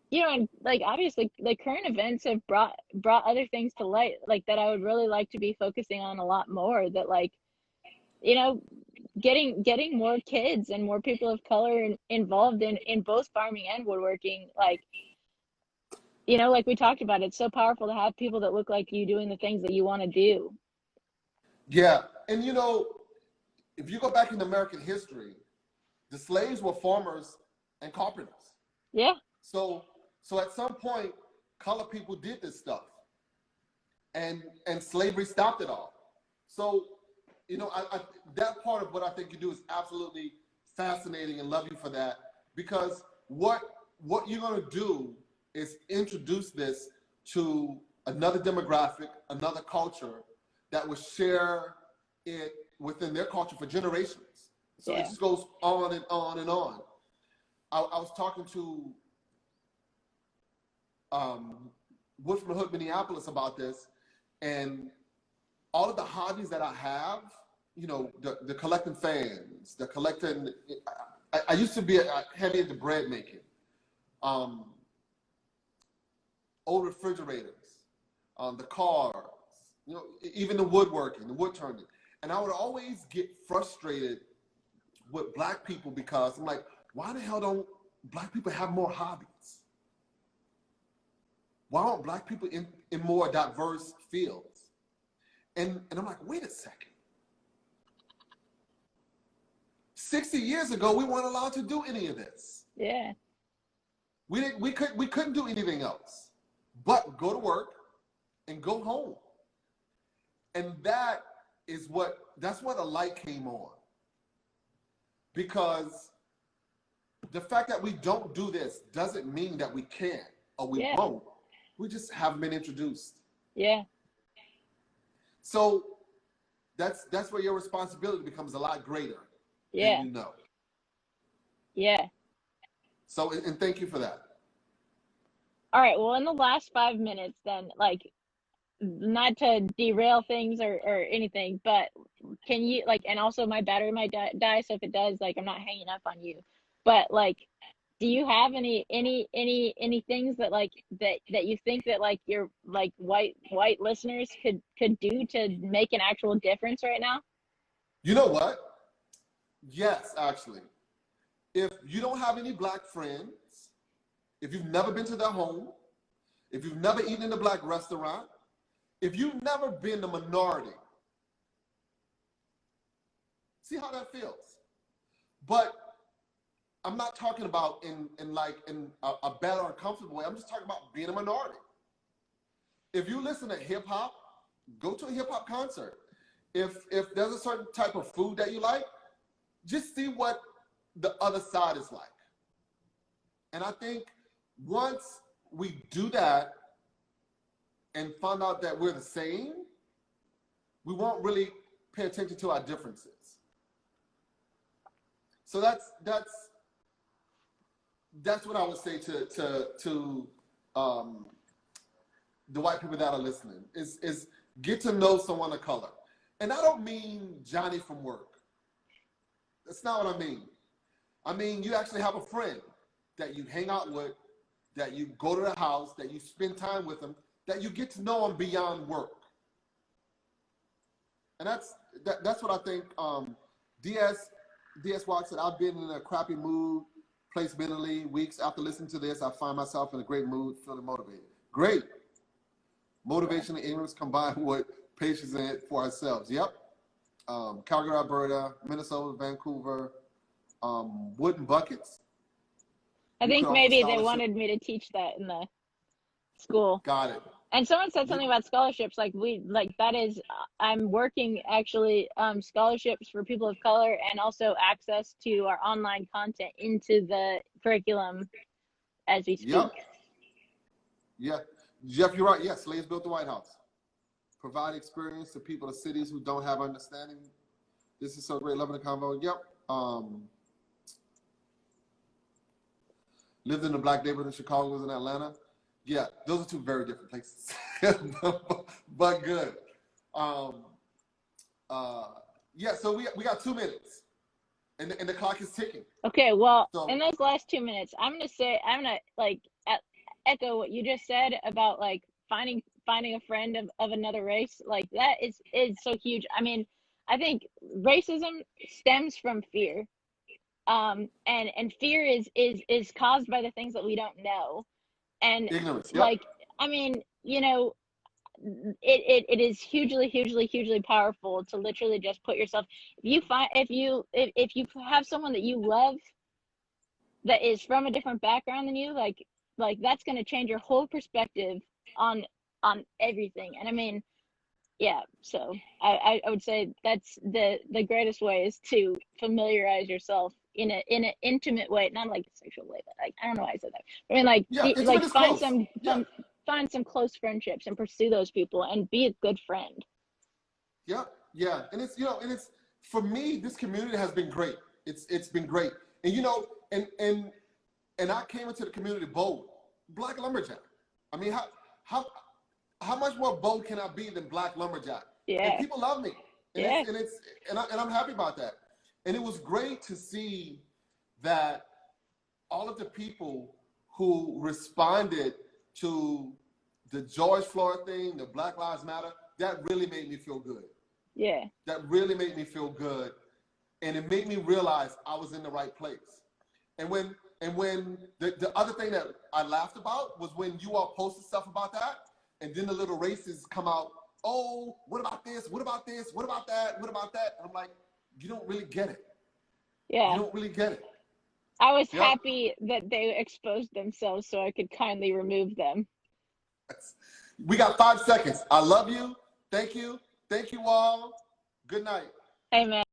you know, and like obviously like current events have brought other things to light like that I would really like to be focusing on a lot more, that like, you know, getting more kids and more people of color involved in both farming and woodworking. Like, you know, like we talked about, it's so powerful to have people that look like you doing the things that you want to do. Yeah, and you know, if you go back in American history, the slaves were farmers and carpenters. Yeah. So at some point, colored people did this stuff, and slavery stopped it all. So, you know, I that part of what I think you do is absolutely fascinating, and love you for that, because what you're going to do is introduce this to another demographic, another culture that will share it within their culture for generations. So Yeah. it just goes on and on and on. I was talking to Wood from the Hood, Minneapolis about this, and all of the hobbies that I have, you know, the collecting fans, the collecting, I used to be heavy into bread making, old refrigerators, the cars, you know, even the woodworking, the wood turning. And I would always get frustrated with Black people because I'm like, why the hell don't Black people have more hobbies? Why aren't Black people in more diverse fields? And I'm like, wait a second. 60 years ago, we weren't allowed to do any of this. Yeah. We couldn't do anything else but go to work and go home. And that's where the light came on. Because the fact that we don't do this doesn't mean that we can't or we won't. We just haven't been introduced. Yeah. So that's where your responsibility becomes a lot greater. Yeah. Than you know. Yeah. So, and thank you for that. All right. Well, in the last 5 minutes, then, like, not to derail things or anything, but can you like, and also my battery might die, so if it does, like, I'm not hanging up on you. But like, do you have any things that like that you think that like your like white listeners could do to make an actual difference right now? You know what? Yes, actually. If you don't have any Black friends, if you've never been to their home, if you've never eaten in a Black restaurant, if you've never been the minority, see how that feels. But I'm not talking about in a bad or uncomfortable way. I'm just talking about being a minority. If you listen to hip hop, go to a hip hop concert. If there's a certain type of food that you like, just see what the other side is like. And I think once we do that and find out that we're the same, we won't really pay attention to our differences. So that's what I would say to the white people that are listening is get to know someone of color. And I don't mean Johnny from work. That's not what I mean. I mean, you actually have a friend that you hang out with, that you go to the house, that you spend time with them, that you get to know them beyond work. And that's what I think. DS Watts said, I've been in a crappy mood, place mentally. Weeks after listening to this, I find myself in a great mood, feeling motivated. Great. Motivation and ignorance combined with patience in it for ourselves. Yep. Calgary, Alberta, Minnesota, Vancouver, wooden buckets. I think maybe they wanted me to teach that in the school. Got it. And someone said something about scholarships. That is, I'm working actually scholarships for people of color and also access to our online content into the curriculum as we speak. Yep. Yeah. Jeff, you're right. Yes, slaves built the White House. Provide experience to people of cities who don't have understanding. This is so great. Loving the convo. Yep. Lived in the black neighborhood in Chicago, was in Atlanta. Yeah, those are two very different places, but good. Yeah, so we got 2 minutes, and the clock is ticking. Okay, well, so, in those last 2 minutes, I'm gonna like echo what you just said about like finding a friend of another race. Like that is so huge. I mean, I think racism stems from fear, and fear is caused by the things that we don't know. And ignorance, yep. Like, I mean, you know, it is hugely powerful to literally just put yourself, if you have someone that you love that is from a different background than you, like that's going to change your whole perspective on everything. And I mean, yeah, so I would say that's the greatest way is to familiarize yourself in an intimate way, not like a sexual way, but like, I don't know why I said that. I mean, like find some close friendships and pursue those people and be a good friend. Yeah, yeah, and it's and it's for me, this community has been great. It's been great, and and I came into the community bold, Blacklumberjack. I mean, how much more bold can I be than Blacklumberjack? Yeah, and people love me, and yeah. I'm happy about that. And it was great to see that all of the people who responded to the George Floyd thing, the Black Lives Matter, that really made me feel good. Yeah. That really made me feel good. And it made me realize I was in the right place. And when the other thing that I laughed about was when you all posted stuff about that, and then the little races come out, oh, what about this? What about this? What about that? What about that? And I'm like, you don't really get it. Yeah. You don't really get it. I was happy that they exposed themselves so I could kindly remove them. We got 5 seconds. I love you. Thank you. Thank you all. Good night. Amen.